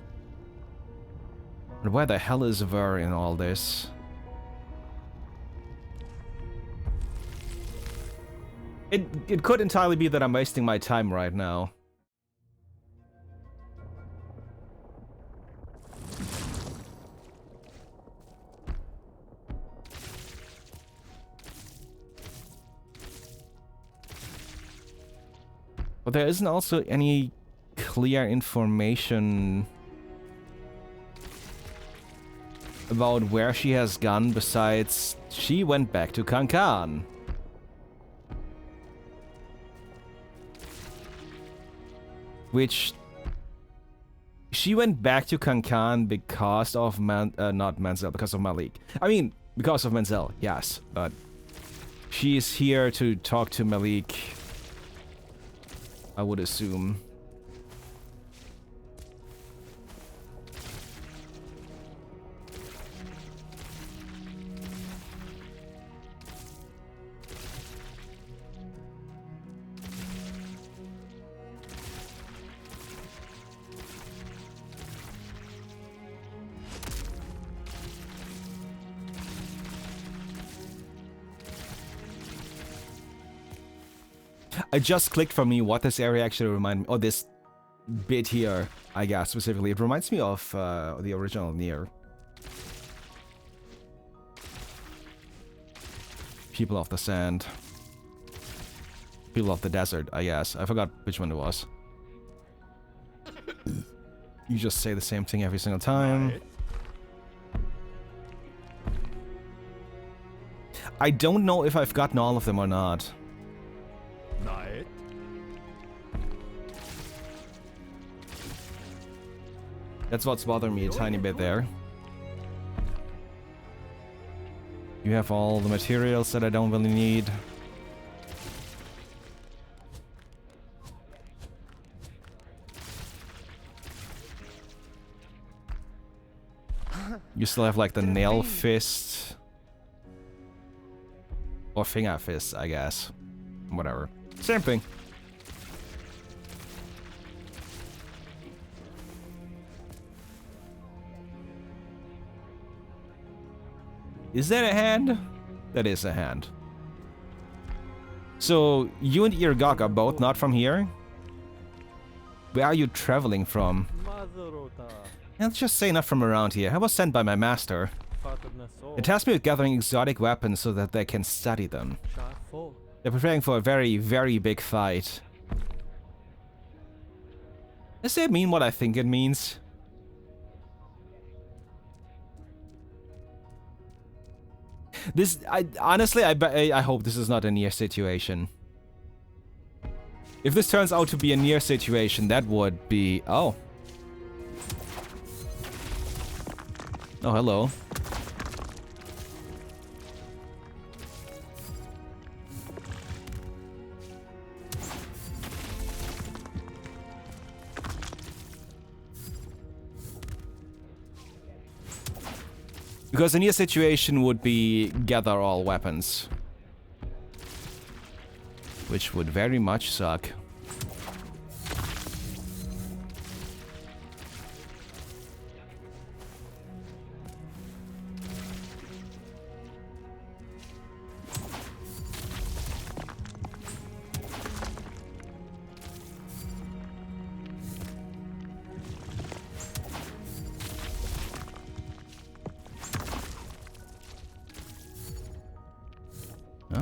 But where the hell is Ver in all this? It could entirely be that I'm wasting my time right now. But there isn't also any clear information about where she has gone besides she went back to Kankan. Which she went back to Kankan because of not Menzel, because of Malik. I mean, because of Menzel, yes, but she's here to talk to Malik, I would assume. I just clicked for me what this area actually reminds me, or this bit here, I guess, specifically. It reminds me of the original Nier. People of the Sand. People of the Desert, I guess. I forgot which one it was. You just say the same thing every single time. I don't know if I've gotten all of them or not. That's what's bothering me a tiny bit there. You have all the materials that I don't really need. You still have like the nail fist. Or finger fist, I guess. Whatever. Same thing. Is that a hand? That is a hand. So, you and Irgak are both not from here? Where are you traveling from? Let's just say not from around here. I was sent by my master. It tasked me with gathering exotic weapons so that they can study them. They're preparing for a very, very big fight. Does it mean what I think it means? This, honestly, I hope this is not a Nier situation. If this turns out to be a Nier situation, that would be... Oh. Oh, hello. Because a Nier situation would be gather all weapons. Which would very much suck.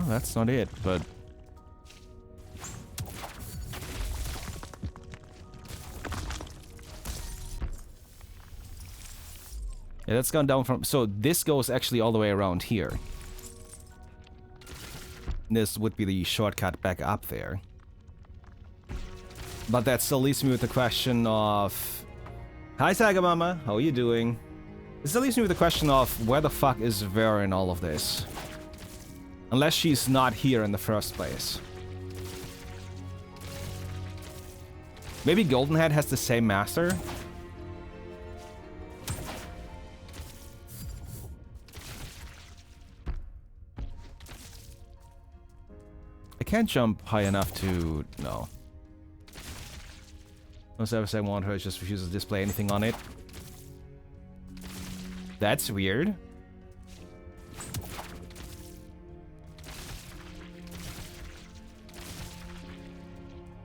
that's not it, but... Yeah, that's gone down from... So this goes actually all the way around here. This would be the shortcut back up there. But that still leaves me with the question of... Hi, Sagamama. How are you doing? It still leaves me with the question of where the fuck is Vera in all of this? Unless she's not here in the first place. Maybe Goldenhead has the same master? I can't jump high enough to... No. No service I want her, just refuses to display anything on it. That's weird.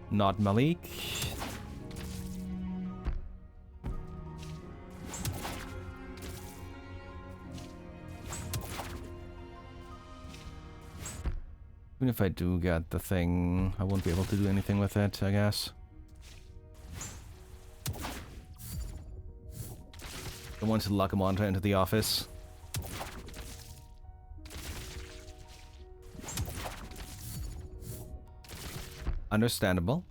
Not Malik. Even if I do get the thing, I won't be able to do anything with it, I guess. I want to lock him onto into the office. Understandable.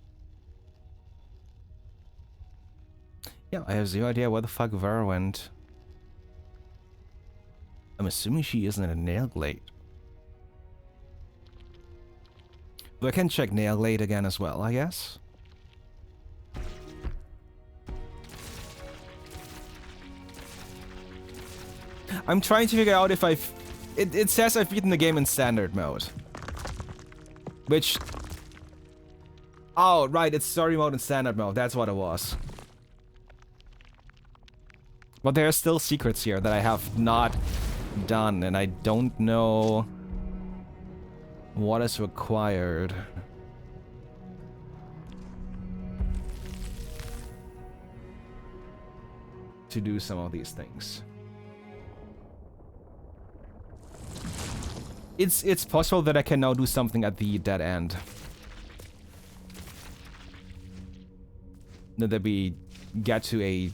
Yeah, I have zero idea where the fuck Vera went. I'm assuming she isn't in a nail glade. But I can check nail glade again as well, I guess. I'm trying to figure out if I've... It says I've beaten the game in standard mode. Which... Oh, right, it's story mode and standard mode. That's what it was. But there are still secrets here that I have not done, and I don't know what is required. To do some of these things. It's possible that I can now do something at the dead end. That we get to a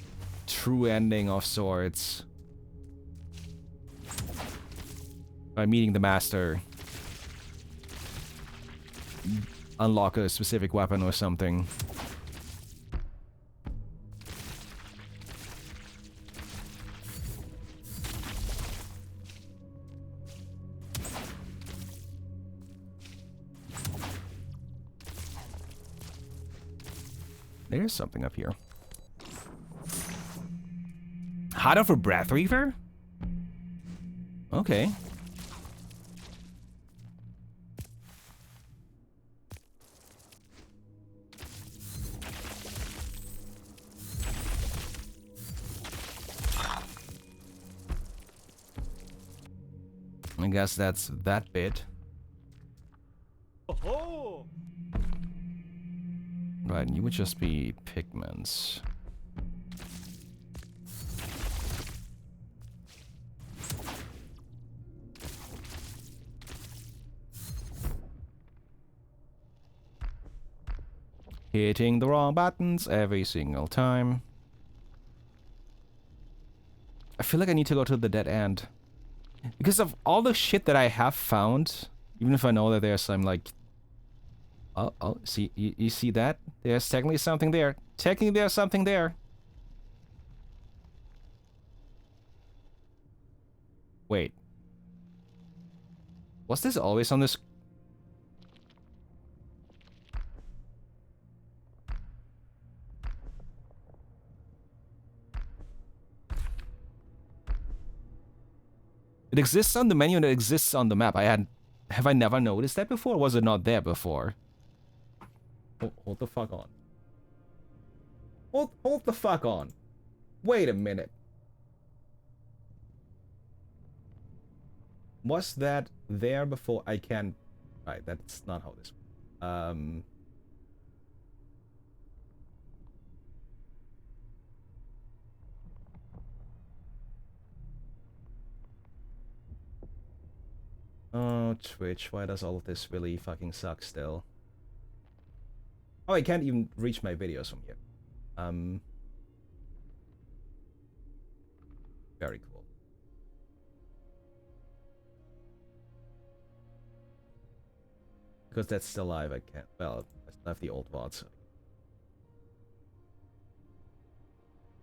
true ending of sorts. By meeting the master. Unlock a specific weapon or something. There's something up here. Hot over Breath Reaver? Okay. I guess that's that bit. Oh! Right, you would just be pigments. Hitting the wrong buttons every single time. I feel like I need to go to the dead end. Because of all the shit that I have found, even if I know that there's some, like... Oh, see, you see that? There's technically something there. Technically there's something there. Wait. Was this always on this... It exists on the menu and it exists on the map. Have I never noticed that before? Or was it not there before? Hold the fuck on. Hold the fuck on. Wait a minute. Was that there before? I can... Right, that's not how this... Oh, Twitch, why does all of this really fucking suck still? Oh, I can't even reach my videos from here. Very cool. Because that's still live, I can't. Well, I still have the old VODs.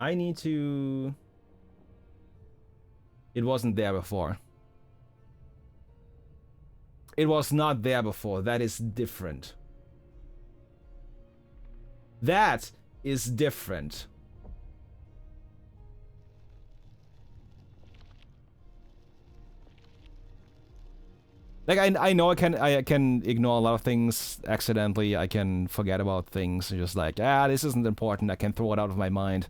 I need to... It wasn't there before. It was not there before. That is different. That is different. Like I know I can ignore a lot of things accidentally. I can forget about things and just like, this isn't important. I can throw it out of my mind.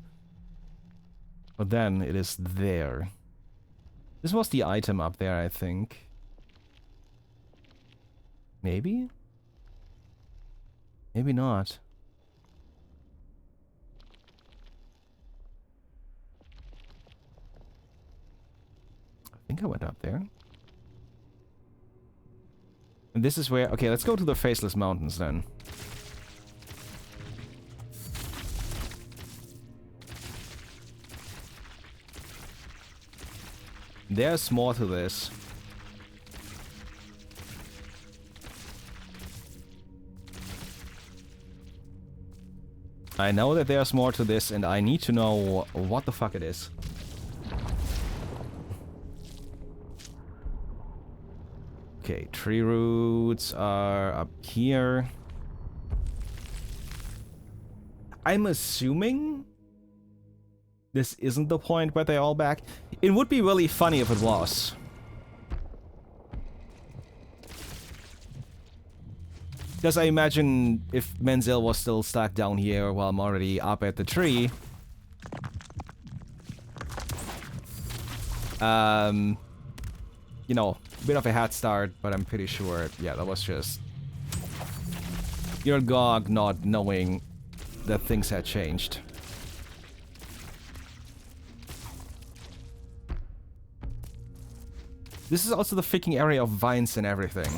But then it is there. This was the item up there, I think. Maybe? Maybe not. I think I went up there. And this is where... Okay, let's go to the Faceless Mountains then. There's more to this. I know that there's more to this, and I need to know what the fuck it is. Okay, tree roots are up here. I'm assuming this isn't the point where they're all back. It would be really funny if it was. Because I imagine if Menzel was still stuck down here while I'm already up at the tree. You know, a bit of a head start, but I'm pretty sure, yeah, that was just your GOG not knowing that things had changed. This is also the freaking area of vines and everything.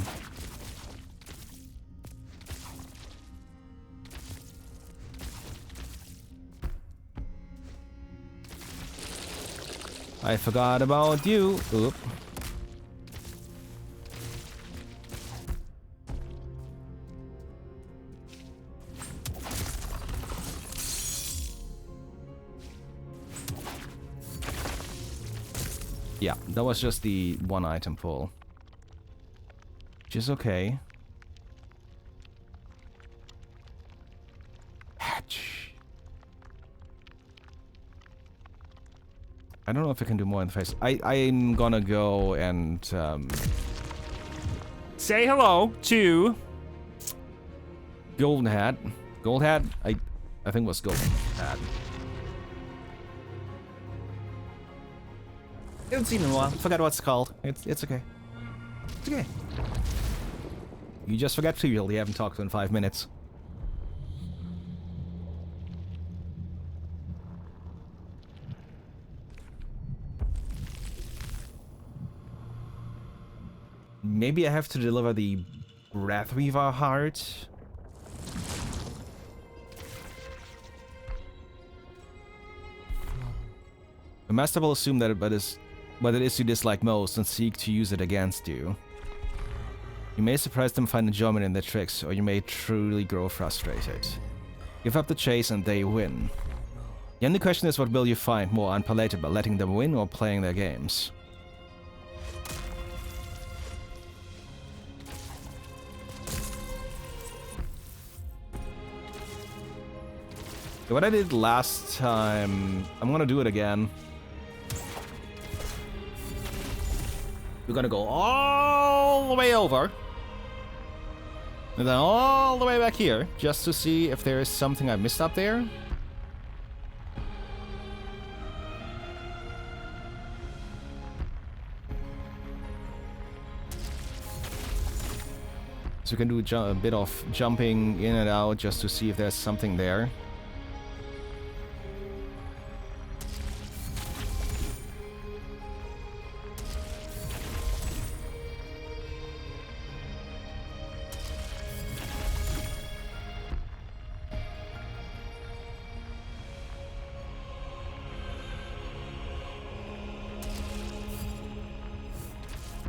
I forgot about you. Oop. Yeah, that was just the one item pull. Which is okay. Hatch. I don't know if I can do more in the face. I'm gonna go and say hello to Golden Hat. Gold Hat? I think it was Golden Hat. I haven't seen it in a while. Forgot what it's called. It's okay. It's okay. You just forget people you haven't talked to in 5 minutes. Maybe I have to deliver the Wrathweaver heart. The master will assume that what it is you dislike most and seek to use it against you. You may surprise them, find enjoyment in their tricks, or you may truly grow frustrated. Give up the chase and they win. The only question is, what will you find more unpalatable, letting them win or playing their games? What I did last time, I'm gonna do it again. We're gonna go all the way over. And then all the way back here, just to see if there is something I missed up there. So we can do a bit of jumping in and out just to see if there's something there.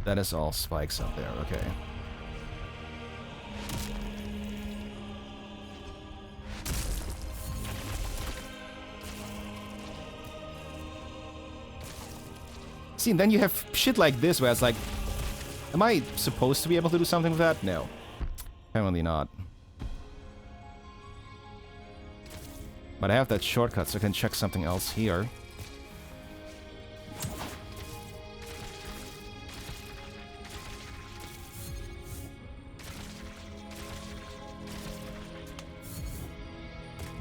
That is all spikes up there, okay. See, and then you have shit like this where it's like, am I supposed to be able to do something with that? No. Apparently not. But I have that shortcut, so I can check something else here.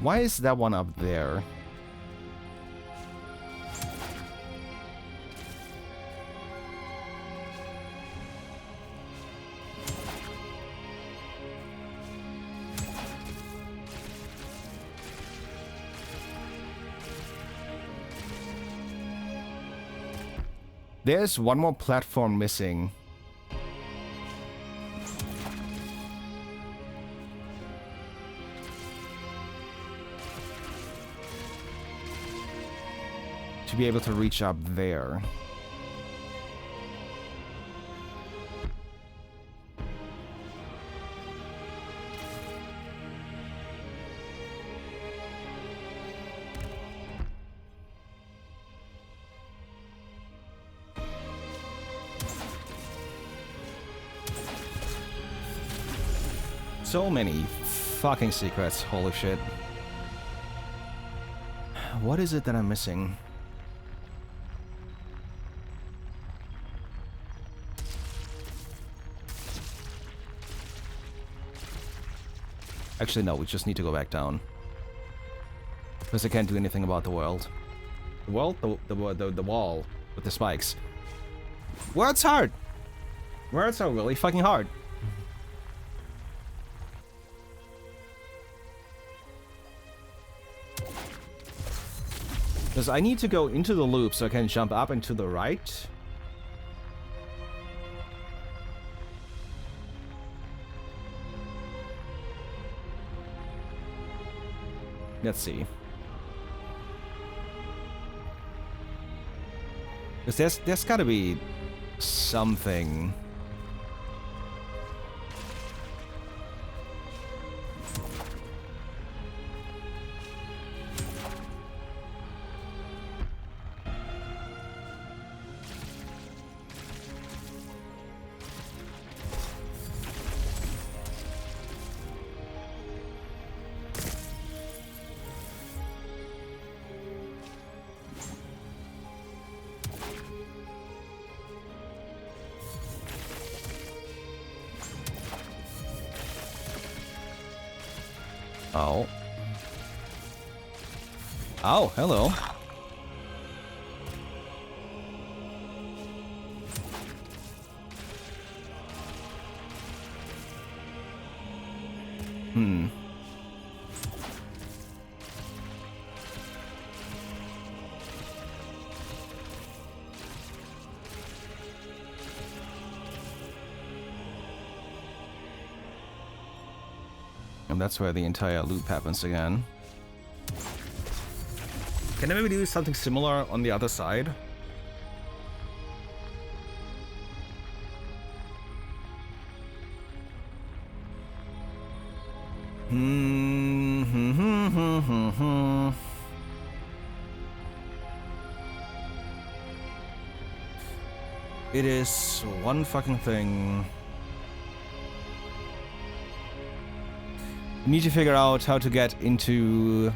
Why is that one up there? There's one more platform missing. To be able to reach up there. So many fucking secrets, holy shit. What is it that I'm missing? Actually, no, we just need to go back down. Because I can't do anything about the world. The world? The wall with the spikes. Words hard! Words are really fucking hard. Because I need to go into the loop so I can jump up and to the right. Let's see. Because there's gotta be something. Oh. Oh, hello. Hmm. And that's where the entire loop happens again. Can I maybe do something similar on the other side? It is one fucking thing. I need to figure out how to get into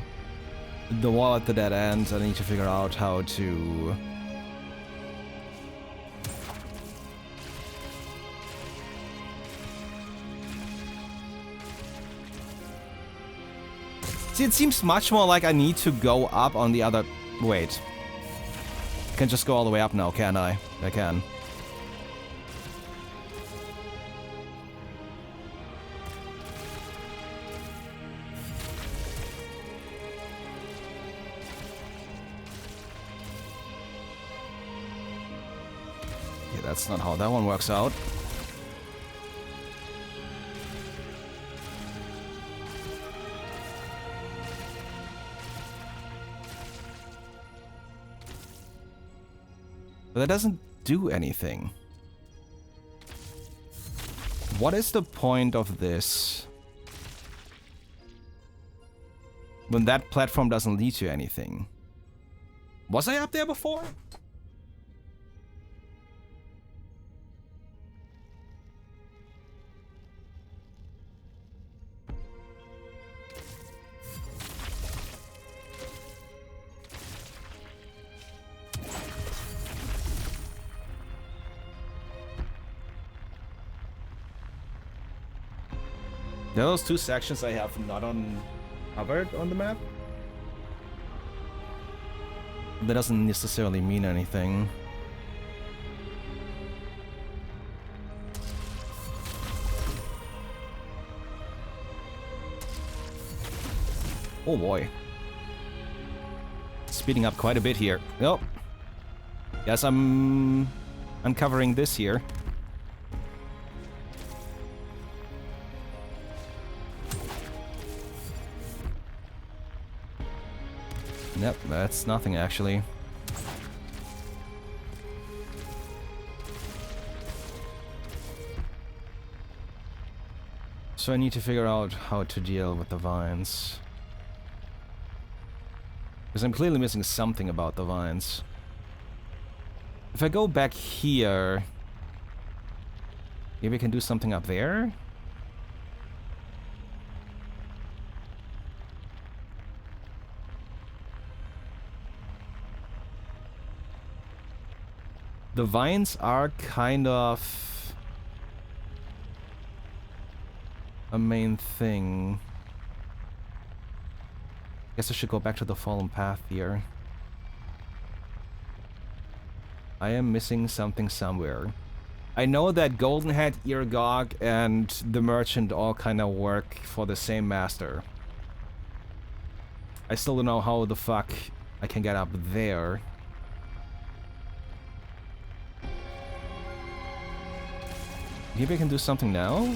the wall at the dead end. I need to figure out how to... See, it seems much more like I need to go up on the other... Wait. I can just go all the way up now, can I? I can. That's not how that one works out. But that doesn't do anything. What is the point of this? When that platform doesn't lead to anything. Was I up there before? Those two sections I have not covered on the map. That doesn't necessarily mean anything. Oh boy. Speeding up quite a bit here. Oh. Yes, I'm uncovering this here. Yep, that's nothing actually. So I need to figure out how to deal with the vines. Because I'm clearly missing something about the vines. If I go back here... Maybe I can do something up there? The vines are kind of a main thing. Guess I should go back to the fallen path here. I am missing something somewhere. I know that Golden Head, Irgog, and the Merchant all kind of work for the same master. I still don't know how the fuck I can get up there. Maybe I can do something now?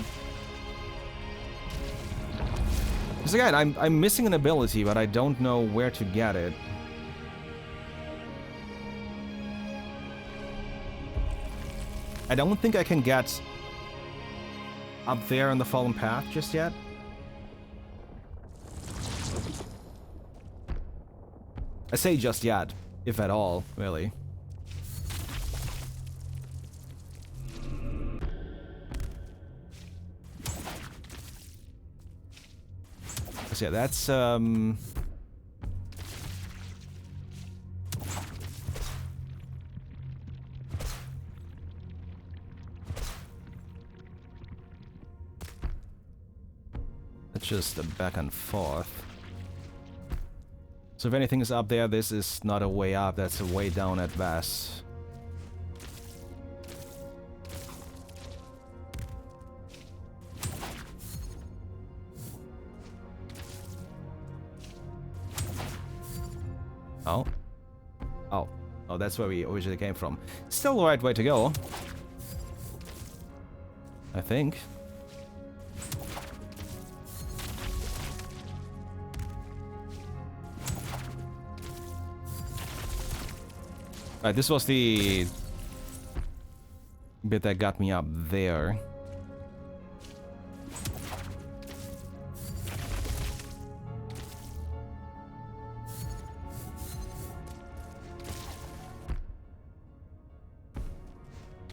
Because again, I'm missing an ability, but I don't know where to get it. I don't think I can get up there on the fallen path just yet. I say just yet, if at all, really. So yeah, that's just a back and forth. So if anything is up there, this is not a way up, that's a way down at best. Oh. Oh. Oh, that's where we originally came from. Still the right way to go. I think. Right, this was the bit that got me up there.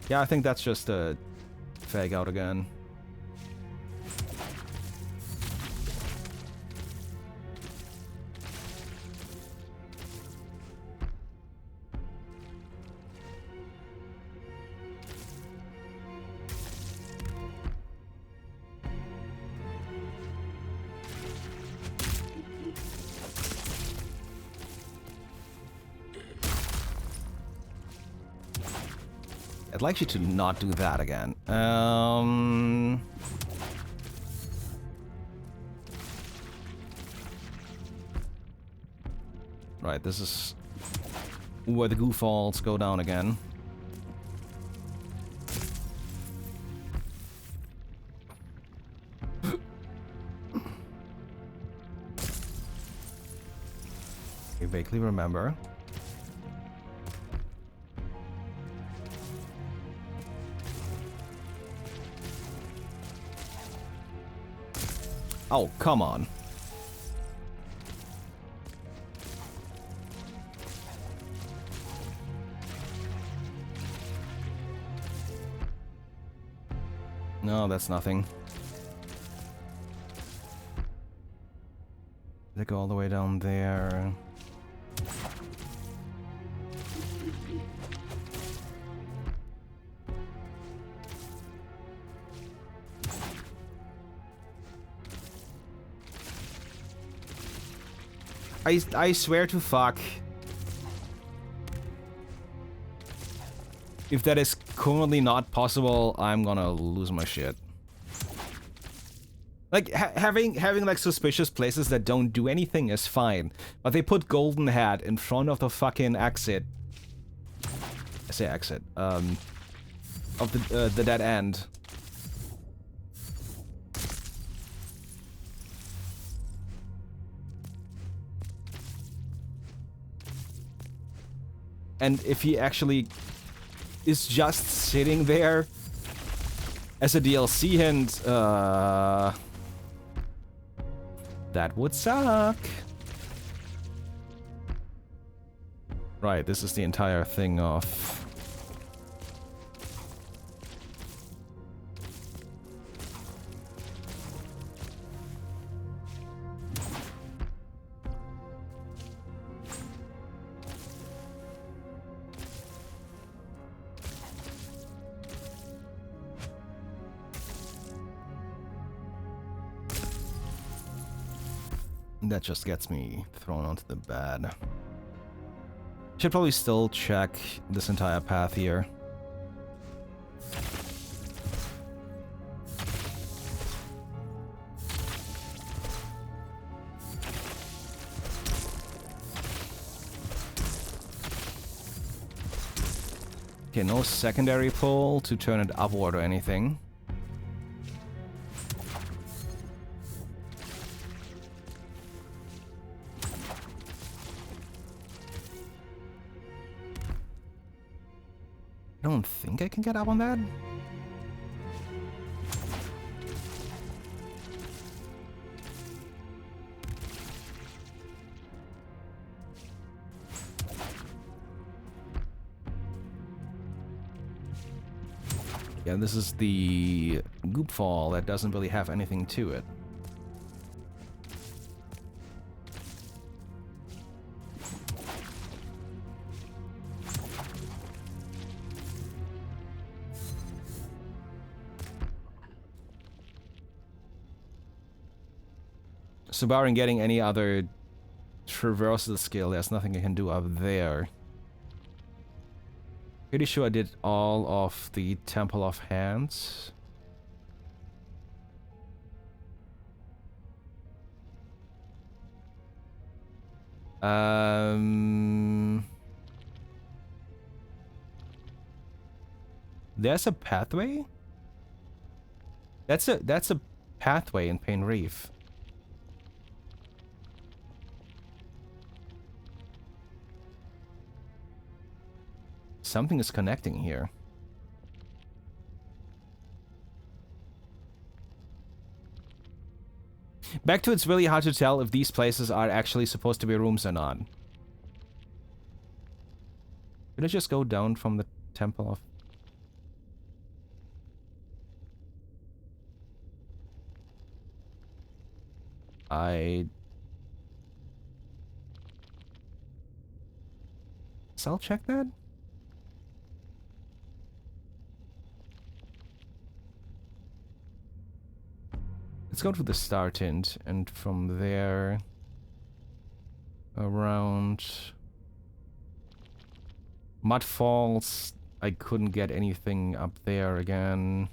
Yeah, I think that's just a fag out again. I'd like you to not do that again. Right, this is where the goo falls go down again. You vaguely remember. Oh, come on. No, that's nothing. They go all the way down there. I swear to fuck. If that is currently not possible, I'm gonna lose my shit. Like, having like suspicious places that don't do anything is fine, but they put Golden Hat in front of the fucking exit. I say exit. Of the dead end. And if he actually is just sitting there as a DLC hint, that would suck. Right, this is the entire thing of... That just gets me thrown onto the bed. Should probably still check this entire path here. Okay, no secondary pull to turn it upward or anything. I don't think I can get up on that. Yeah, this is the goop fall that doesn't really have anything to it. So barring getting any other traversal skill, there's nothing I can do up there. Pretty sure I did all of the Temple of Hands. There's a pathway? That's a pathway in Pain Reef. Something is connecting here. Back to it's really hard to tell if these places are actually supposed to be rooms or not. Did I just go down from the Temple of... So I'll check that. Let's go to the star tint, and from there around Mud Falls. I couldn't get anything up there again.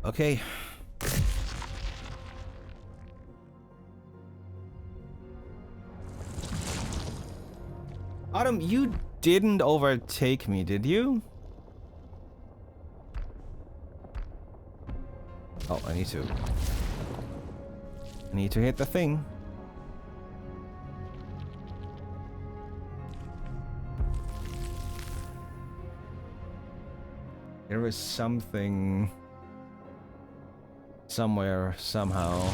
Okay. Autumn, you didn't overtake me, did you? Oh, I need to hit the thing. There is something somewhere, somehow.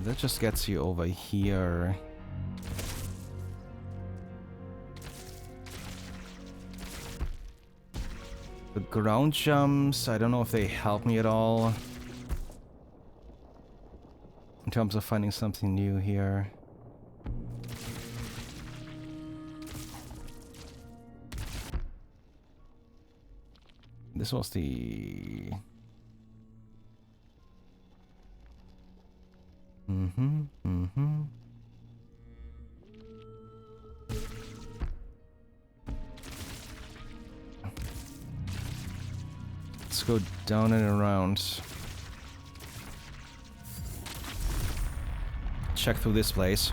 That just gets you over here. The ground jumps, I don't know if they help me at all. In terms of finding something new here. This was the... Let's go down and around. Check through this place.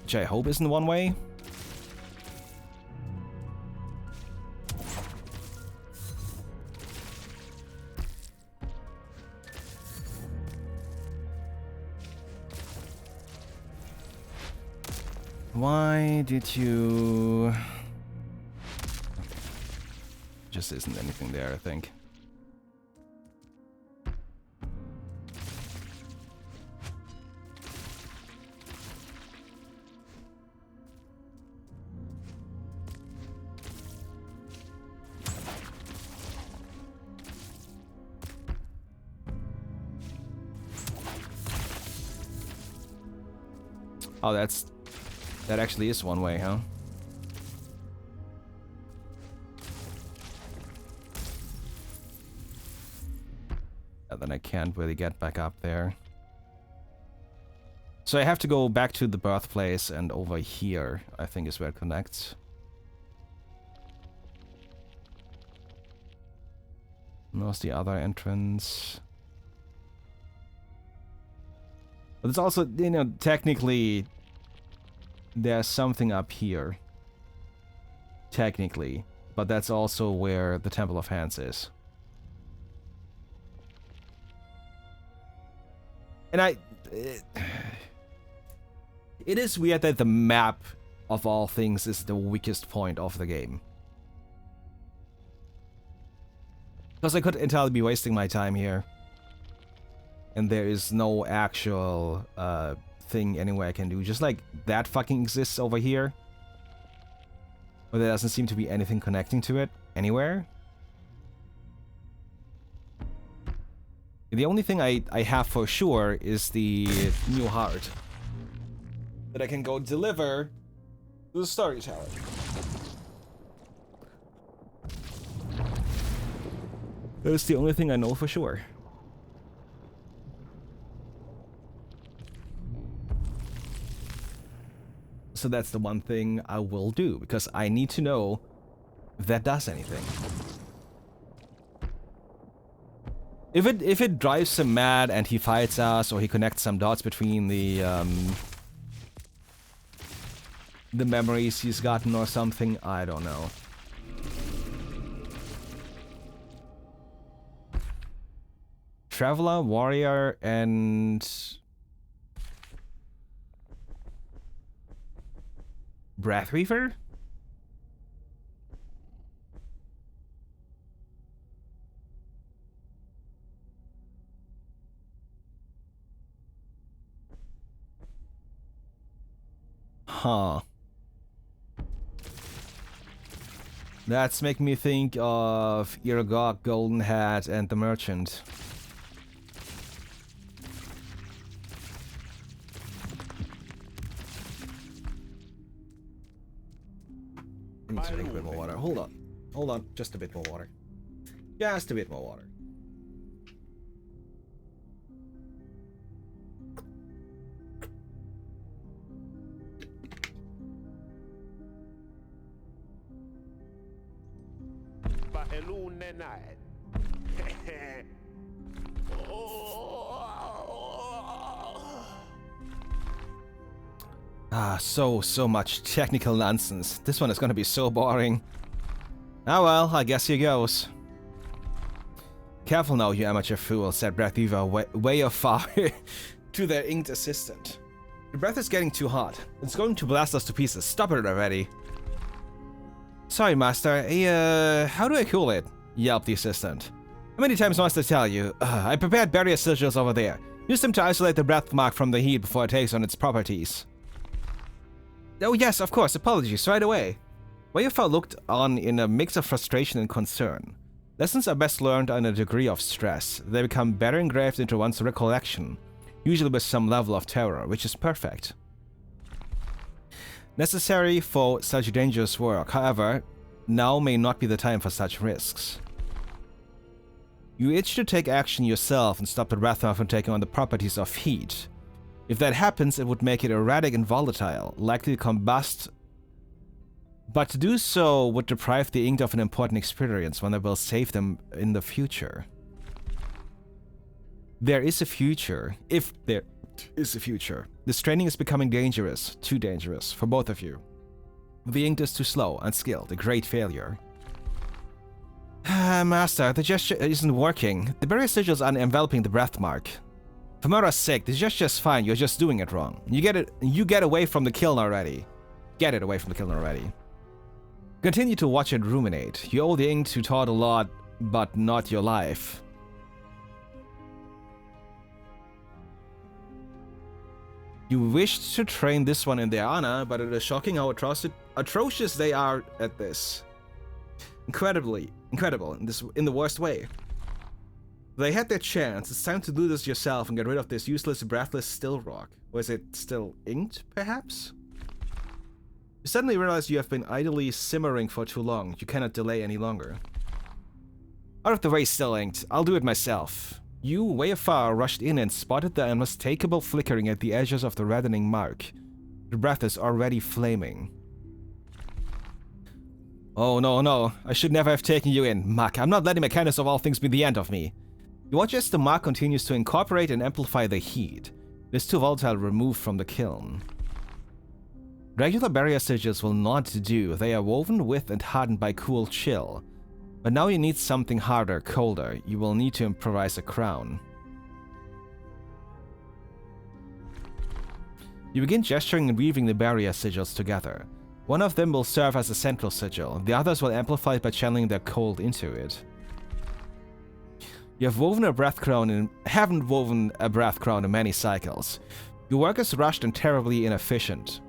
Which I hope isn't one way. Why did you... Just isn't anything there, I think. Oh, that actually is one way, huh? Then I can't really get back up there. So I have to go back to the birthplace and over here, I think is where it connects. And there's the other entrance. But it's also, you know, technically there's something up here. Technically. But that's also where the Temple of Hands is. And it is weird that the map of all things is the weakest point of the game. Because I could entirely be wasting my time here. And there is no actual thing anywhere I can do. Just like that fucking exists over here. But there doesn't seem to be anything connecting to it anywhere. The only thing I have for sure is the new heart that I can go deliver to the storyteller. That's the only thing I know for sure. So that's the one thing I will do, because I need to know if that does anything. If it drives him mad and he fights us, or he connects some dots between the memories he's gotten or something, I don't know. Traveler, warrior, and Breathweaver? Huh. That's making me think of Irgok, Golden Hat, and the Merchant. water. Hold on. Hold on. Just a bit more water. Just a bit more water. Unedited. So much technical nonsense. This one is gonna be so boring. Ah well, I guess here goes. Careful now, you amateur fool, said Breathiva way off far to their inked assistant. Your breath is getting too hot. It's going to blast us to pieces. Stop it already. Sorry, master. How do I cool it? Yelped the assistant. How many times must I tell you? I prepared barrier sigils over there. Use them to isolate the breath mark from the heat before it takes on its properties. Oh yes, of course, apologies, right away. Wayafar looked on in a mix of frustration and concern. Lessons are best learned under a degree of stress. They become better engraved into one's recollection, usually with some level of terror, which is perfect. Necessary for such dangerous work, however, now may not be the time for such risks. You itch to take action yourself and stop the breath from taking on the properties of heat. If that happens, it would make it erratic and volatile, likely to combust, but to do so would deprive the inked of an important experience, one that will save them in the future. There is a future, if there is a future. This training is becoming dangerous, too dangerous, for both of you. The inked is too slow, unskilled, a great failure. Master, the gesture isn't working. The barrier sigils are enveloping the breath mark. For Mura's sake, the gesture's fine, you're just doing it wrong. You get away from the kiln already. Get it away from the kiln already. Continue to watch and ruminate. You owe the ink to Todd a lot, but not your life. You wished to train this one in their honor, but it is shocking how atrocious they are at this. Incredible, in the worst way. They had their chance. It's time to do this yourself and get rid of this useless, breathless still rock. Was it still inked, perhaps? You suddenly realize you have been idly simmering for too long. You cannot delay any longer. Out of the way, still inked. I'll do it myself. You, way afar, rushed in and spotted the unmistakable flickering at the edges of the reddening mark. The breath is already flaming. Oh no, I should never have taken you in, Muck. I'm not letting my kindness of all things be the end of me. You watch as the mark continues to incorporate and amplify the heat. It is too volatile to remove from the kiln. Regular barrier sigils will not do. They are woven with and hardened by cool chill. But now you need something harder, colder. You will need to improvise a crown. You begin gesturing and weaving the barrier sigils together. One of them will serve as a central sigil, the others will amplify it by channeling their cold into it. You have woven a breath crown and haven't woven a breath crown in many cycles. Your work is rushed and terribly inefficient.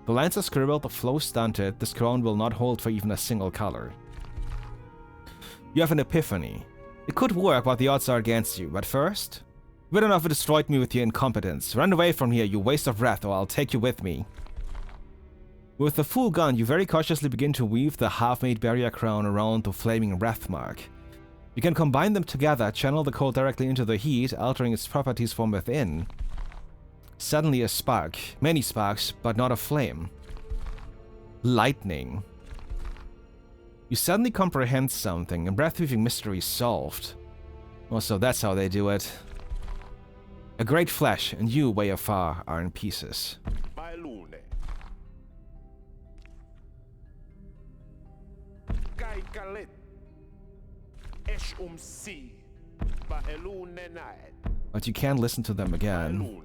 The lines are scribbled, the flow stunted, this crown will not hold for even a single color. You have an epiphany. It could work, but the odds are against you. But first, you better not have destroyed me with your incompetence. Run away from here, you waste of breath, or I'll take you with me. With the full gun, you very cautiously begin to weave the half-made barrier crown around the flaming breath mark. You can combine them together, channel the cold directly into the heat, altering its properties from within. Suddenly a spark. Many sparks, but not a flame. Lightning. You suddenly comprehend something, a breath-weaving mystery solved. Also, that's how they do it. A great flash, and you, way afar, are in pieces. But you can't listen to them again.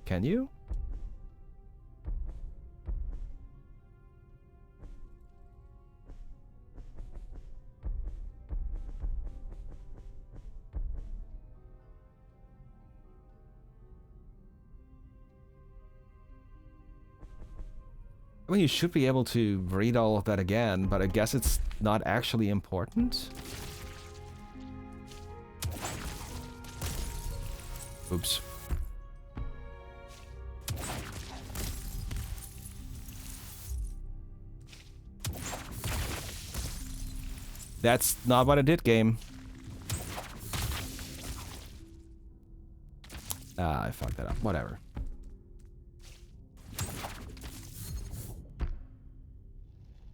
Can you? I mean, you should be able to read all of that again, but I guess it's not actually important. Oops. That's not what I did, game. Ah, I fucked that up. Whatever.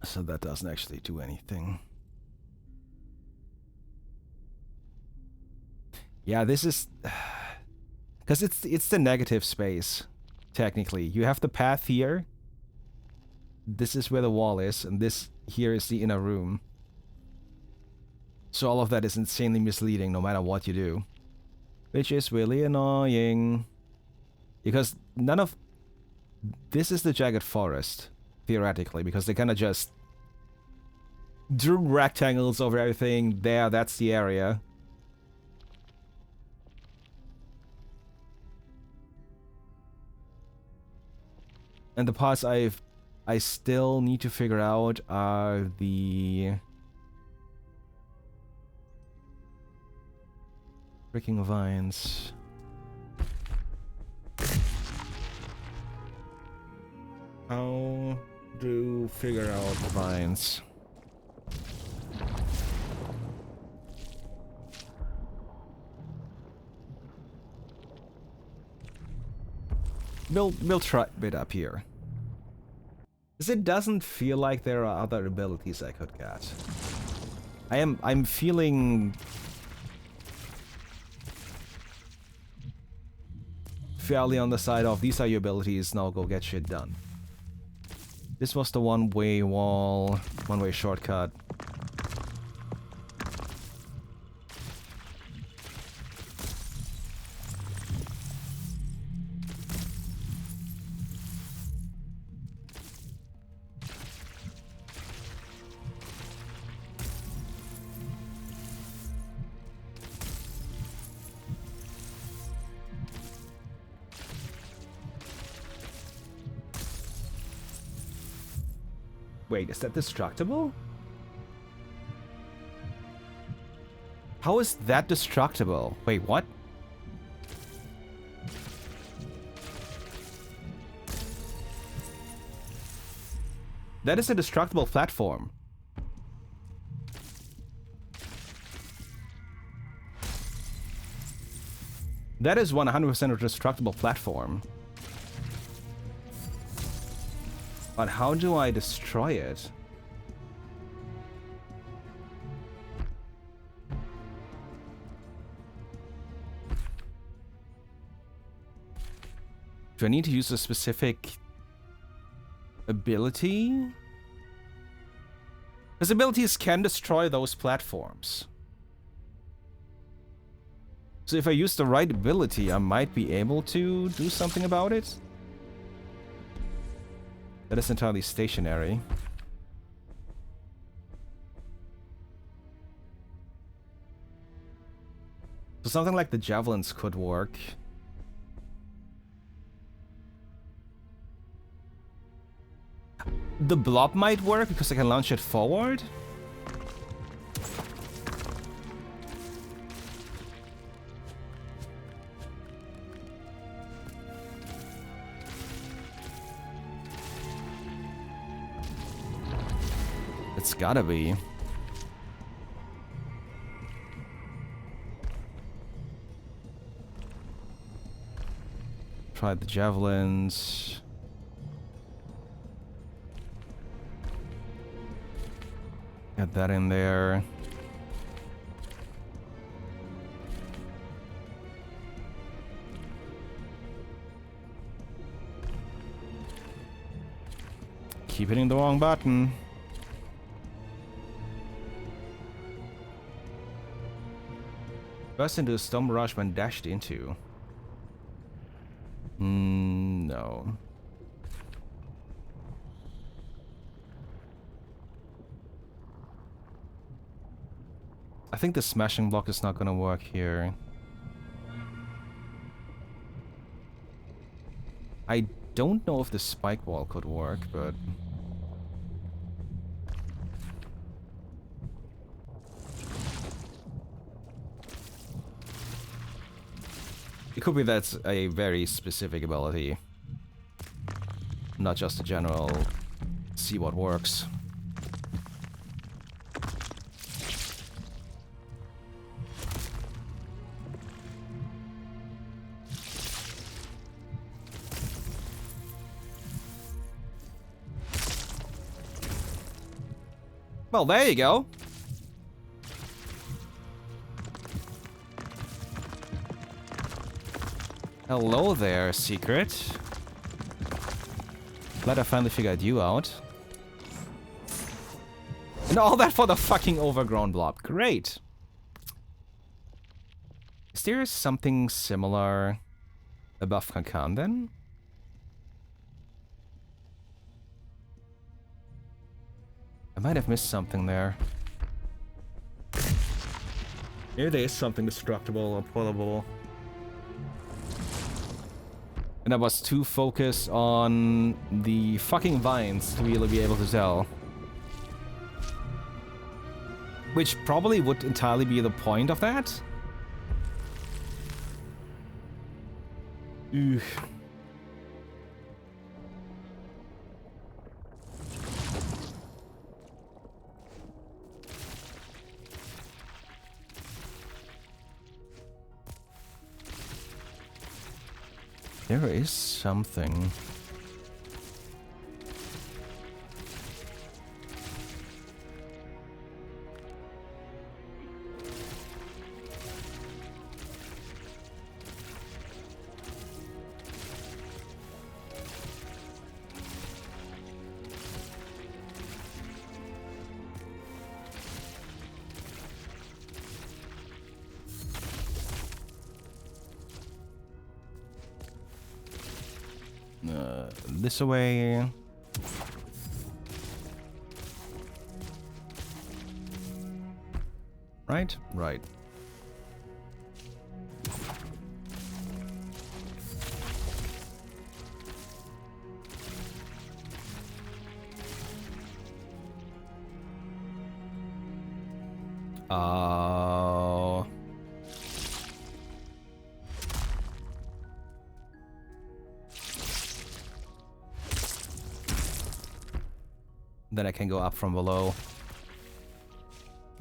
So that doesn't actually do anything. Yeah, this is... Because it's the negative space, technically. You have the path here. This is where the wall is, and this here is the inner room. So all of that is insanely misleading no matter what you do. Which is really annoying. Because none of... This is the Jagged Forest, theoretically, because they kind of just drew rectangles over everything. There, that's the area. And the parts I still need to figure out are the... freaking vines. How do figure out the vines? We'll try it up here. Because it doesn't feel like there are other abilities I could get. I'm feeling fairly on the side of these are your abilities, now go get shit done. This was the one-way wall, one-way shortcut. Wait, is that destructible? How is that destructible? Wait, what? That is a destructible platform. That is 100% a destructible platform. But how do I destroy it? Do I need to use a specific ability? Because abilities can destroy those platforms. So if I use the right ability, I might be able to do something about it. That is entirely stationary. So something like the javelins could work. The blob might work because I can launch it forward. It's gotta be. Try the javelins. Get that in there. Keep hitting the wrong button. Burst into a storm rush when dashed into. No. I think the smashing block is not gonna work here. I don't know if the spike wall could work, but... it could be that's a very specific ability. Not just a general see what works. Well, there you go. Hello there, secret. Glad I finally figured you out. And all that for the fucking overgrown blob. Great. Is there something similar above Kankan then? I might have missed something there. Maybe there is something destructible or pullable. And I was too focused on the fucking vines to really be able to tell. Which probably would entirely be the point of that. Ugh. There is something. This away. Right? Right. Oh. Then I can go up from below.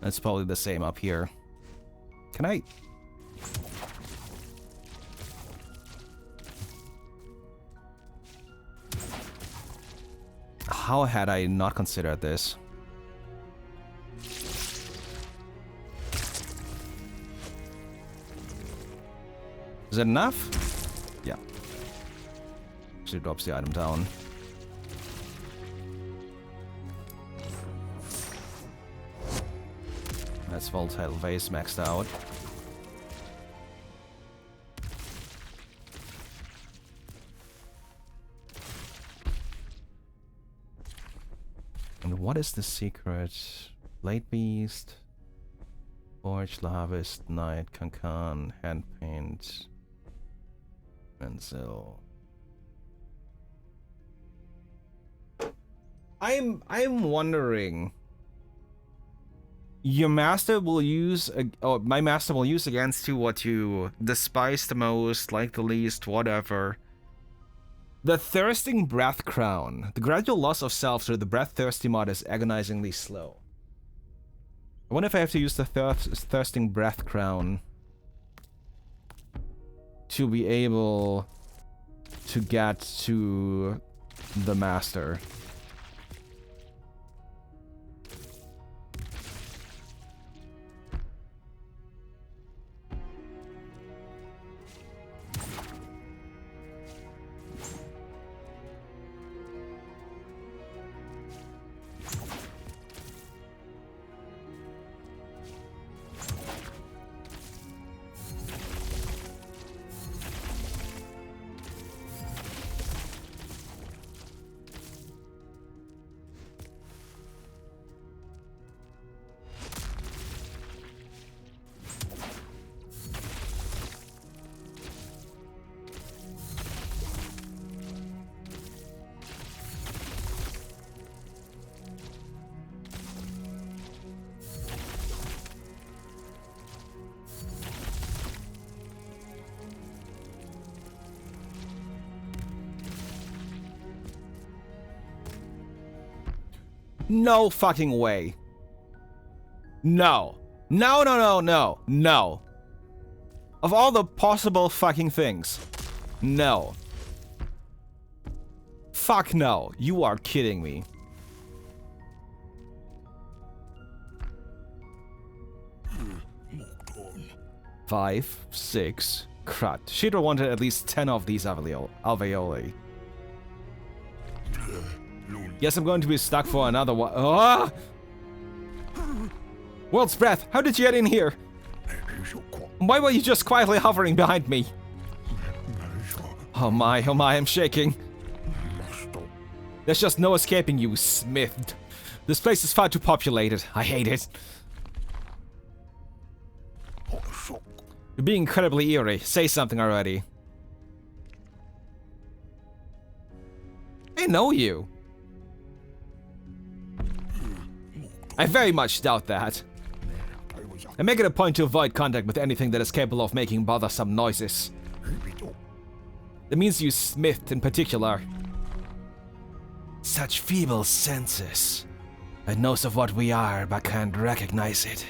It's probably the same up here. Can I? How had I not considered this? Is it enough? Yeah. Actually drops the item down. That's volatile vase maxed out. And what is the secret? Blade Beast, Forge, Harvest, Night, Kankan, Hand Paint, Pencil. I'm wondering. Your master will use, my master will use against you what you despise the most, like the least, whatever. The Thirsting Breath Crown. The gradual loss of self through the breath-thirsty mod is agonizingly slow. I wonder if I have to use the Thirsting Breath Crown to be able to get to the master. No fucking way. No. No, no, no, no, no. Of all the possible fucking things. No. Fuck no. You are kidding me. 5, 6. Crud. Shiro wanted at least 10 of these alveoli. Guess I'm going to be stuck for another one. Oh! World's breath, how did you get in here? Why were you just quietly hovering behind me? Oh my, I'm shaking. There's just no escaping you, Smith. This place is far too populated. I hate it. You're being incredibly eerie. Say something already. I know you. I very much doubt that. I make it a point to avoid contact with anything that is capable of making bothersome noises. That means you Smith in particular. Such feeble senses. It knows of what we are, but can't recognize it.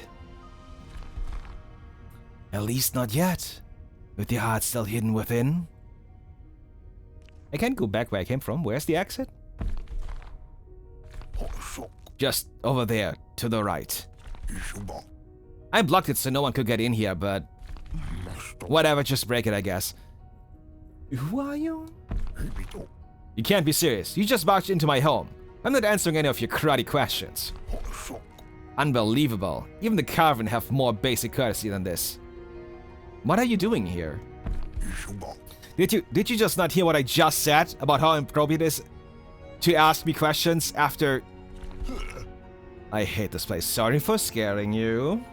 At least not yet. With the heart still hidden within. I can't go back where I came from. Where's the exit? Just over there, to the right. I blocked it so no one could get in here, but... whatever, just break it, I guess. Who are you? You can't be serious. You just barged into my home. I'm not answering any of your cruddy questions. Unbelievable. Even the Carven have more basic courtesy than this. What are you doing here? Did you just not hear what I just said about how inappropriate it is to ask me questions after... I hate this place. Sorry for scaring you.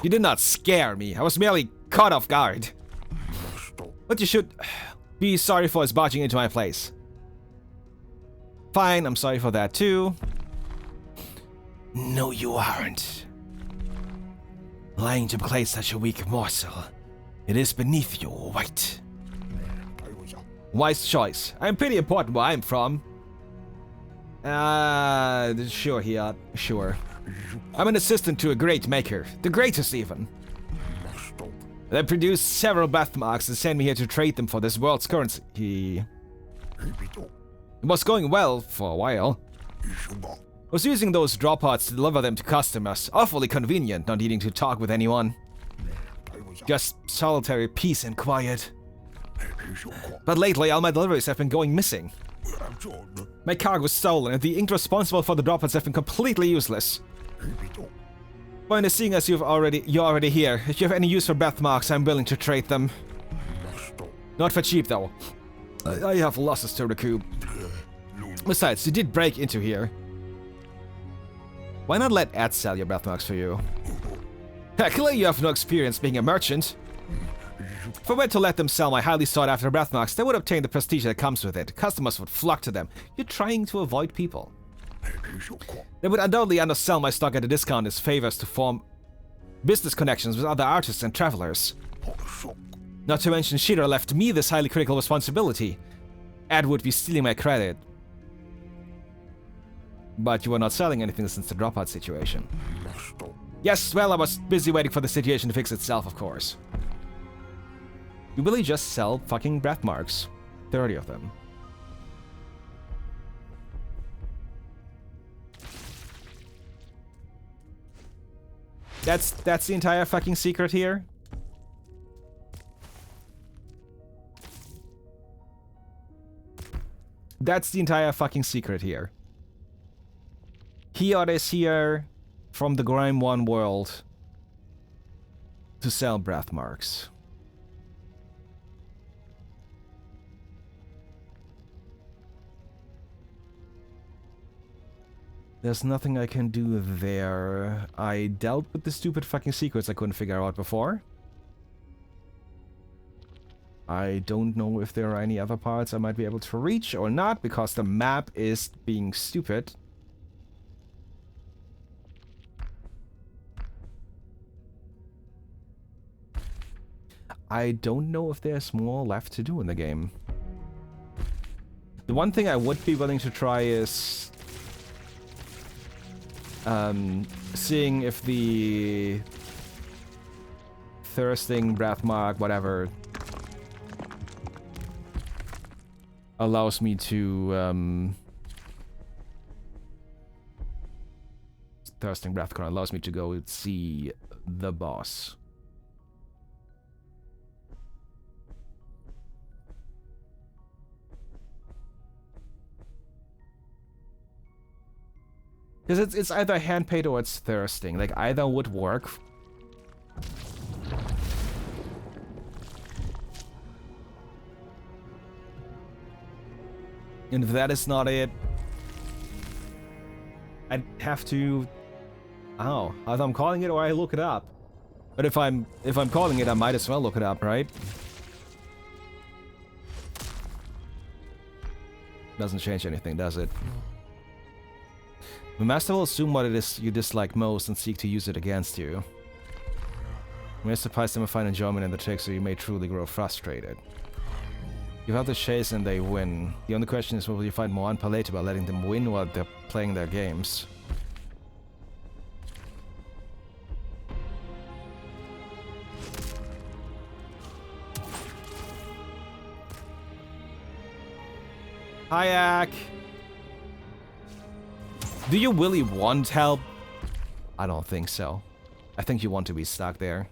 You did not scare me. I was merely caught off guard. What you should be sorry for is barging into my place. Fine, I'm sorry for that too. No, you aren't. Lying to play such a weak morsel. It is beneath your weight. Wise choice. I'm pretty important where I'm from. Sure, Hiat. Sure. I'm an assistant to a great maker. The greatest, even. They produced several birthmarks and sent me here to trade them for this world's currency. It was going well for a while. I was using those drop pods to deliver them to customers. Awfully convenient, not needing to talk with anyone. Just solitary peace and quiet. But lately, all my deliveries have been going missing. My cargo was stolen, and the ink responsible for the drop pods have been completely useless. Point is, seeing as you're already here. If you have any use for birthmarks, I'm willing to trade them. Not for cheap, though. I have losses to recoup. Besides, you did break into here. Why not let Ed sell your birthmarks for you? Clearly you have no experience being a merchant. If I were to let them sell my highly sought after birthmarks, they would obtain the prestige that comes with it. Customers would flock to them. You're trying to avoid people. They would undoubtedly undersell my stock at a discount as favors to form business connections with other artists and travelers. Not to mention Shiro left me this highly critical responsibility. Ed would be stealing my credit. But you were not selling anything since the dropout situation. Yes, well, I was busy waiting for the situation to fix itself, of course. You really just sell fucking birthmarks. 30 of them. That's the entire fucking secret here? That's the entire fucking secret here. Hiot is here from the Grime 1 world to sell birthmarks. There's nothing I can do there. I dealt with the stupid fucking secrets I couldn't figure out before. I don't know if there are any other parts I might be able to reach or not, because the map is being stupid. I don't know if there's more left to do in the game. The one thing I would be willing to try is seeing if the thirsting birthmark, whatever, allows me to thirsting birthmark allows me to go see the boss. Because it's either hand paid or it's thirsting. Like, either would work. And if that is not it, I'd have to... Oh, either I'm calling it or I look it up. But if I'm calling it, I might as well look it up, right? Doesn't change anything, does it? The master will assume what it is you dislike most and seek to use it against you. You may surprise them and find enjoyment in the trick, so you may truly grow frustrated. Give out the chase and they win. The only question is, will you find more unpalatable letting them win while they're playing their games? Hayak! Do you really want help? I don't think so. I think you want to be stuck there.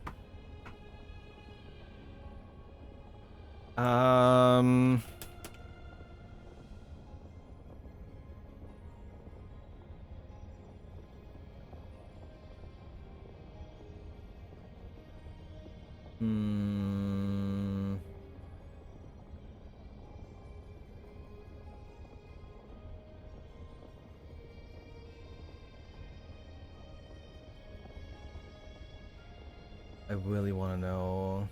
I really want to know.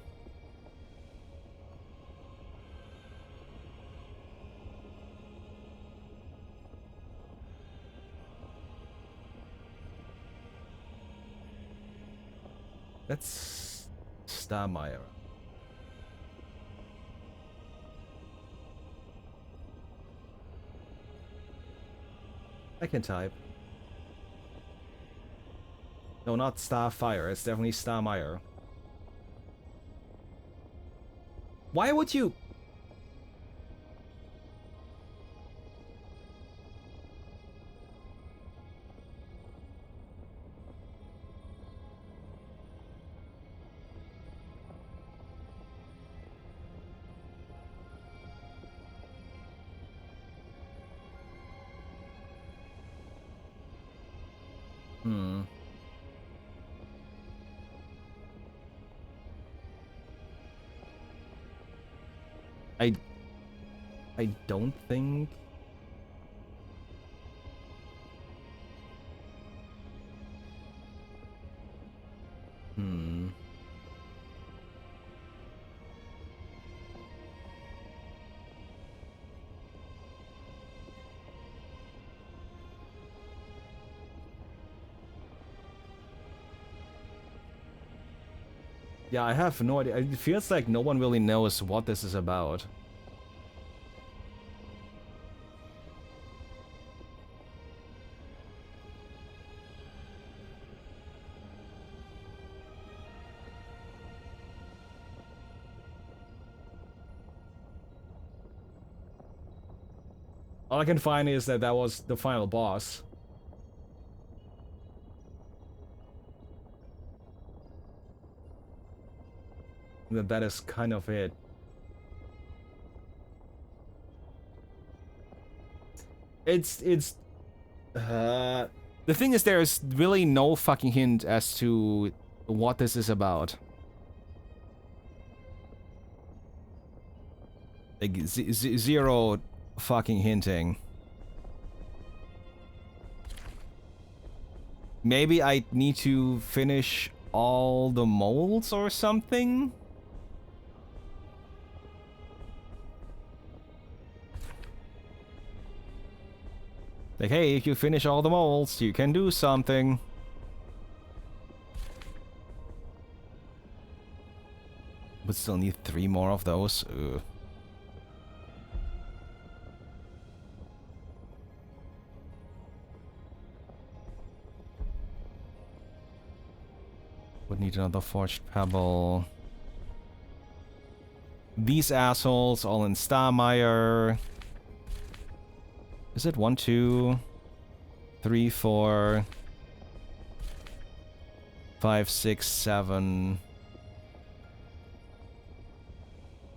That's Starmeyer. I can type. No, not Starfire. It's definitely Starmeyer. Why would you? I don't think. Yeah, I have no idea. It feels like no one really knows what this is about. All I can find is that that was the final boss. That is kind of it. The thing is, there is really no fucking hint as to what this is about. Like, zero fucking hinting. Maybe I need to finish all the molds or something? Like, hey, if you finish all the molds, you can do something. But still need 3 more of those. Ugh. Would need another forged pebble. These assholes all in Starmeyer. Is it 1, 2, 3, 4, 5, 6, 7?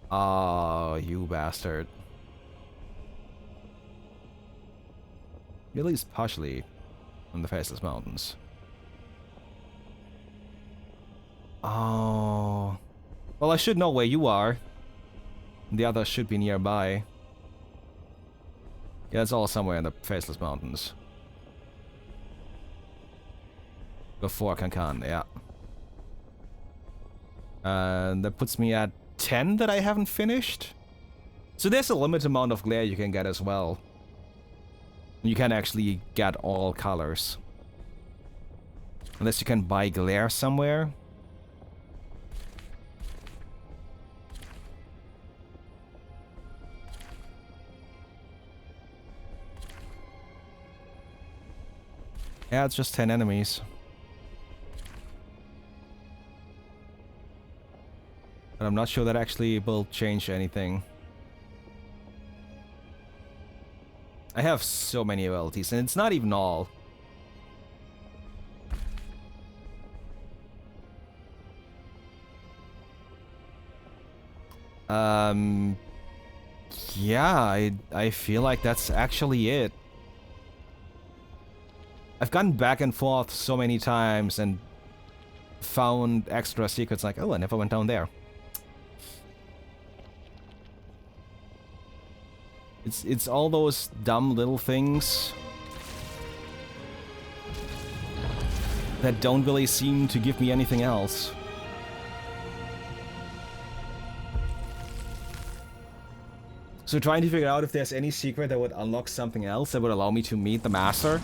Oh, you bastard. At least partially. on the Faceless Mountains. Oh. Well, I should know where you are. The others should be nearby. Yeah, it's all somewhere in the Faceless Mountains. Before Kankan, yeah. And that puts me at 10 that I haven't finished. So there's a limited amount of glare you can get as well. You can actually get all colors. Unless you can buy glare somewhere. Yeah, it's just 10 enemies. But I'm not sure that actually will change anything. I have so many abilities, and it's not even all. Yeah, I feel like that's actually it. I've gone back and forth so many times and found extra secrets like, oh, I never went down there. It's all those dumb little things that don't really seem to give me anything else. So trying to figure out if there's any secret that would unlock something else that would allow me to meet the master.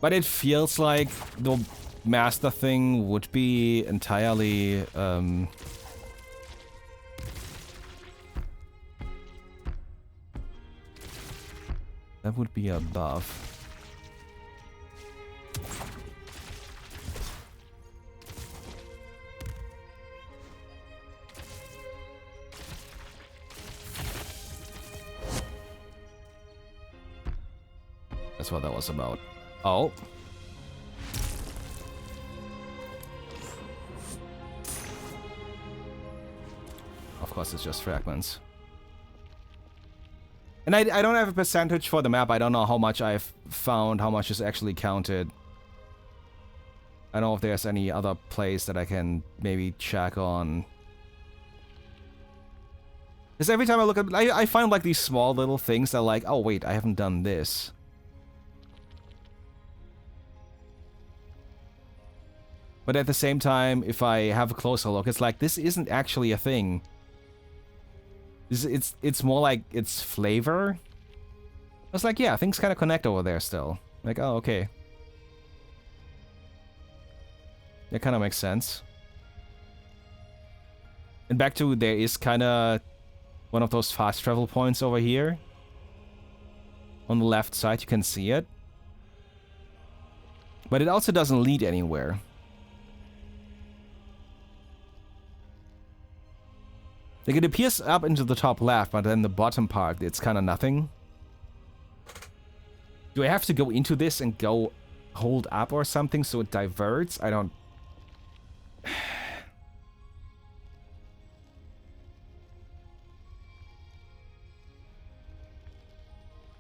But it feels like the master thing would be entirely, that would be above. That's what that was about. Oh. Of course, it's just fragments. And I don't have a percentage for the map. I don't know how much I've found, how much is actually counted. I don't know if there's any other place that I can maybe check on. Because every time I look at... I find like these small little things that are like, oh wait, I haven't done this. But at the same time, if I have a closer look, it's like, this isn't actually a thing. It's more like its flavor. I was like, yeah, things kind of connect over there still. Like, oh, okay. That kind of makes sense. And back to, there is kind of one of those fast travel points over here. On the left side, you can see it. But it also doesn't lead anywhere. Like, it appears up into the top left, but then the bottom part, it's kind of nothing. Do I have to go into this and go hold up or something so it diverts? I don't...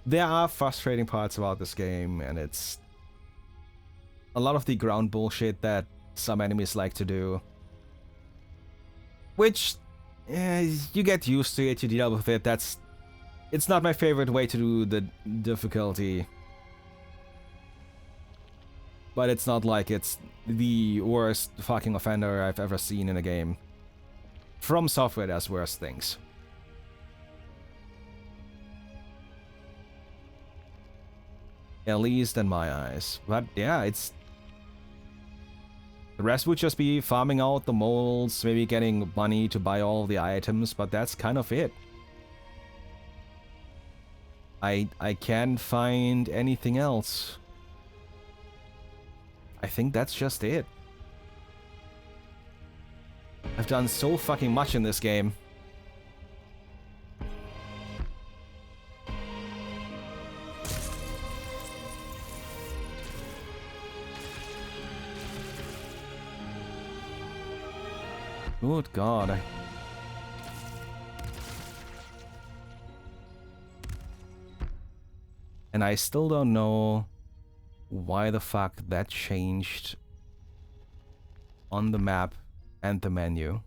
There are frustrating parts about this game, and it's a lot of the ground bullshit that some enemies like to do. Which... you get used to it, you deal with it, it's not my favorite way to do the difficulty. But it's not like it's the worst fucking offender I've ever seen in a game. From Software does worse things. At least in my eyes. But yeah, it's... The rest would just be farming out the molds, maybe getting money to buy all the items, but that's kind of it. I can't find anything else. I think that's just it. I've done so fucking much in this game. Good God. And I still don't know why the fuck that changed on the map and the menu.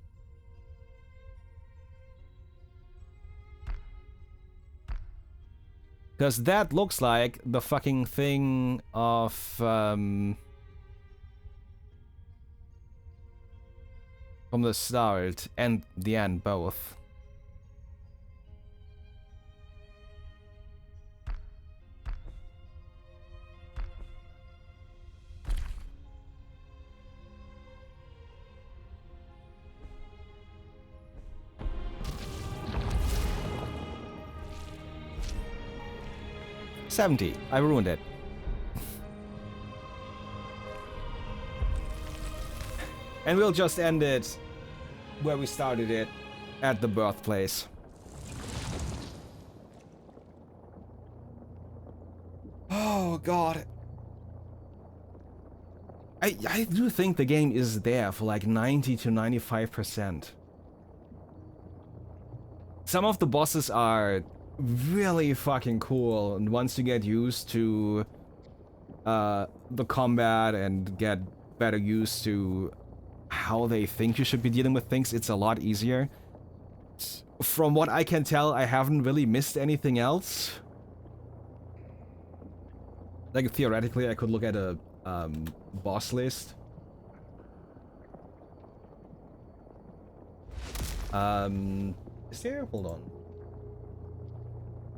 Because that looks like the fucking thing of, from the start and the end, both. $70. I ruined it. And we'll just end it where we started it, at the birthplace. Oh god. I do think the game is there for like 90 to 95%. Some of the bosses are really fucking cool, and once you get used to the combat and get better used to how they think you should be dealing with things, it's a lot easier. From what I can tell, I haven't really missed anything else. Like, theoretically, I could look at a boss list. Is there? Hold on.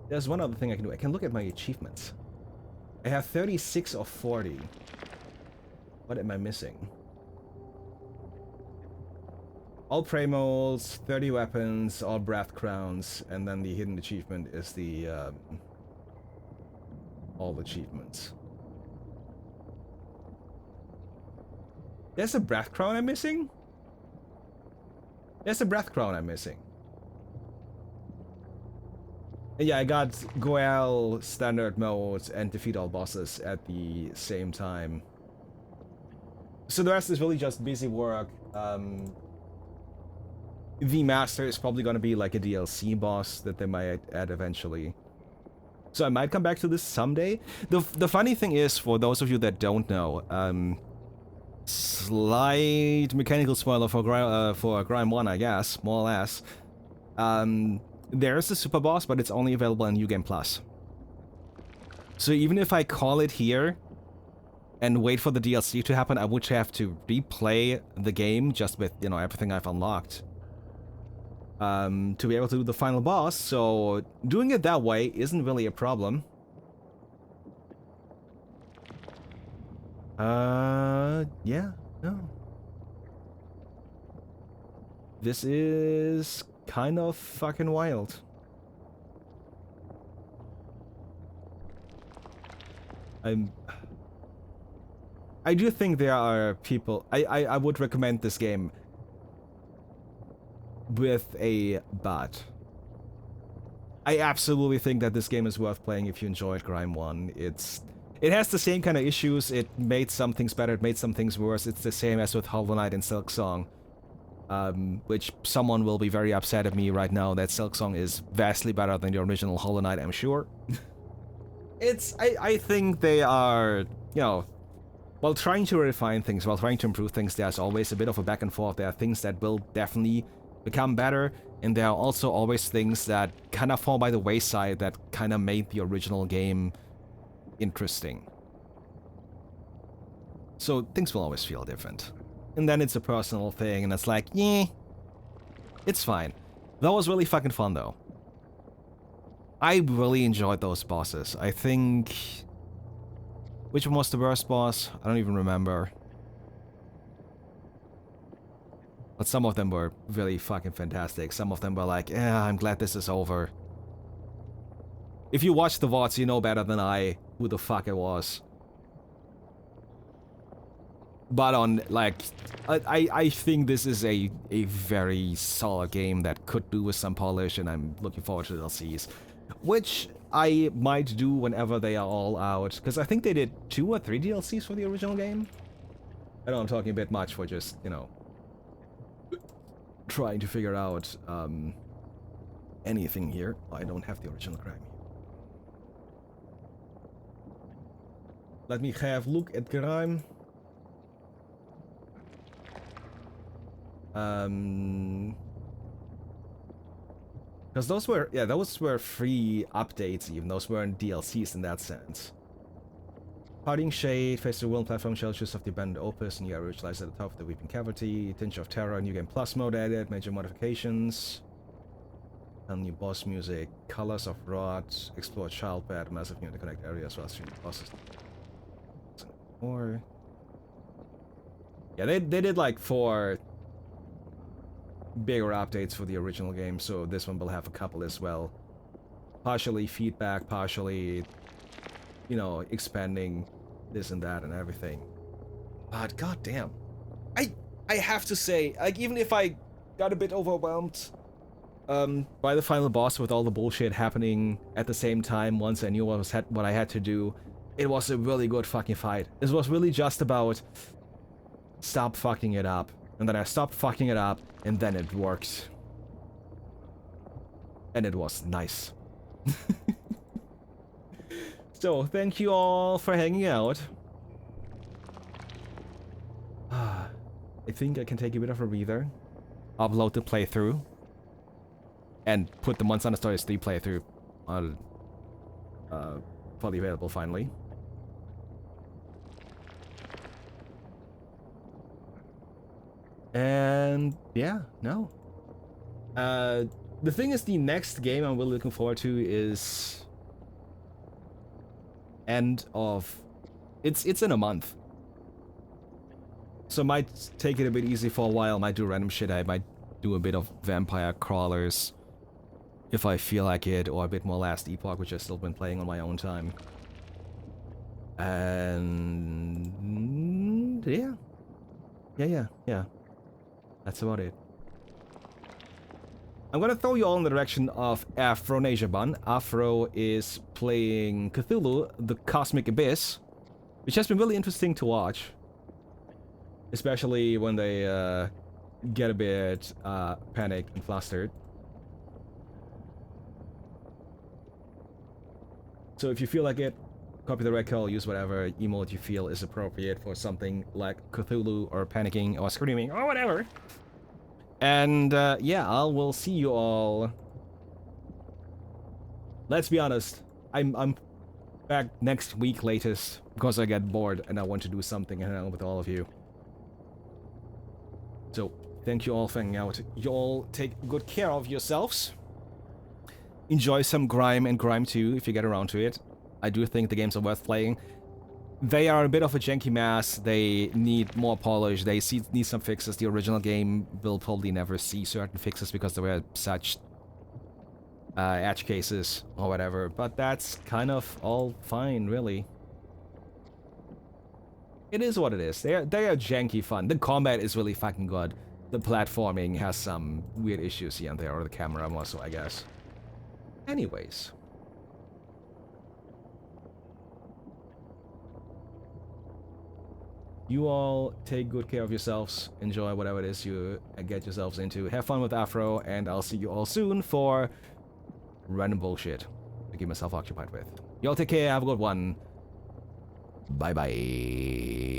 There's one other thing I can do. I can look at my achievements. I have 36 of 40. What am I missing? All prey molds, 30 weapons, all breath crowns, and then the hidden achievement is the all achievements. There's a breath crown I'm missing? There's a breath crown I'm missing. Yeah, I got Goel standard mode and defeat all bosses at the same time. So the rest is really just busy work. The Master is probably gonna be like a DLC boss that they might add eventually. So I might come back to this someday. The funny thing is, for those of you that don't know, slight mechanical spoiler for Grime 1, I guess, more or less. There's a super boss, but it's only available in New Game Plus. So even if I call it here and wait for the DLC to happen, I would have to replay the game just with, you know, everything I've unlocked to be able to do the final boss. So doing it that way isn't really a problem. Yeah, no. This is kind of fucking wild. I do think there are people... I would recommend this game with a but. I absolutely think that this game is worth playing if you enjoyed Grime 1. It has the same kind of issues. It made some things better, it made some things worse. It's the same as with Hollow Knight and Silksong. Which someone will be very upset at me right now that Silksong is vastly better than the original Hollow Knight, I'm sure. I think they are, you know, while trying to refine things, while trying to improve things, there's always a bit of a back and forth. There are things that will definitely become better, and there are also always things that kind of fall by the wayside that kind of made the original game interesting. So things will always feel different. And then it's a personal thing, and it's like, yeah, it's fine. That was really fucking fun, though. I really enjoyed those bosses. I think... Which one was the worst boss? I don't even remember. But some of them were really fucking fantastic. Some of them were like, yeah, I'm glad this is over. If you watch the VODs, you know better than I who the fuck it was. But on, like, I think this is a very solid game that could do with some polish, and I'm looking forward to the DLCs. Which I might do whenever they are all out, because I think they did 2 or 3 DLCs for the original game. I know I'm talking a bit much for just, you know, trying to figure out anything here. I don't have the original Grime. Let me have a look at Grime. Because those were free updates even. Those weren't DLCs in that sense. Parting Shade, face the world platform shelters of the abandoned opus, and you are visualized at the top of the Weeping Cavity. Tinge of Terror, New Game Plus mode added, major modifications. And new boss music, Colors of Rot, explore Childbed, massive new interconnect areas, well, stream bosses. Or yeah, they did like 4 bigger updates for the original game, so this one will have a couple as well. Partially feedback, partially, you know, expanding this and that and everything. But goddamn, I have to say, like, even if I got a bit overwhelmed by the final boss with all the bullshit happening at the same time, once I knew what I had to do, it was a really good fucking fight. This was really just about stop fucking it up. And then I stopped fucking it up, and then it worked. And it was nice. So, thank you all for hanging out. I think I can take a bit of a breather. Upload the playthrough. And put the Months on the Stories 3 playthrough on fully available finally. And yeah, no. The thing is, the next game I'm really looking forward to is end of... It's in a month. So I might take it a bit easy for a while, might do random shit, I might do a bit of Vampire Crawlers if I feel like it, or a bit more Last Epoch, which I've still been playing on my own time. And yeah. Yeah. That's about it. I'm gonna throw you all in the direction of Afro Bun. Afro is playing Cthulhu, the Cosmic Abyss, which has been really interesting to watch. Especially when they get a bit panicked and flustered. So if you feel like it, copy the red call, use whatever emote you feel is appropriate for something like Cthulhu or panicking or screaming or whatever. And yeah, I will see you all. Let's be honest, I'm back next week latest because I get bored and I want to do something and hang out with all of you. So thank you all for hanging out. You all take good care of yourselves. Enjoy some Grime and Grime 2 if you get around to it. I do think the games are worth playing. They are a bit of a janky mess. They need more polish. They need some fixes. The original game will probably never see certain fixes because there were such edge cases or whatever. But that's kind of all fine, really. It is what it is. They are janky fun. The combat is really fucking good. The platforming has some weird issues here and there, or the camera more so, I guess. Anyways. You all take good care of yourselves. Enjoy whatever it is you get yourselves into. Have fun with Afro, and I'll see you all soon for random bullshit to keep myself occupied with. Y'all take care. Have a good one. Bye-bye.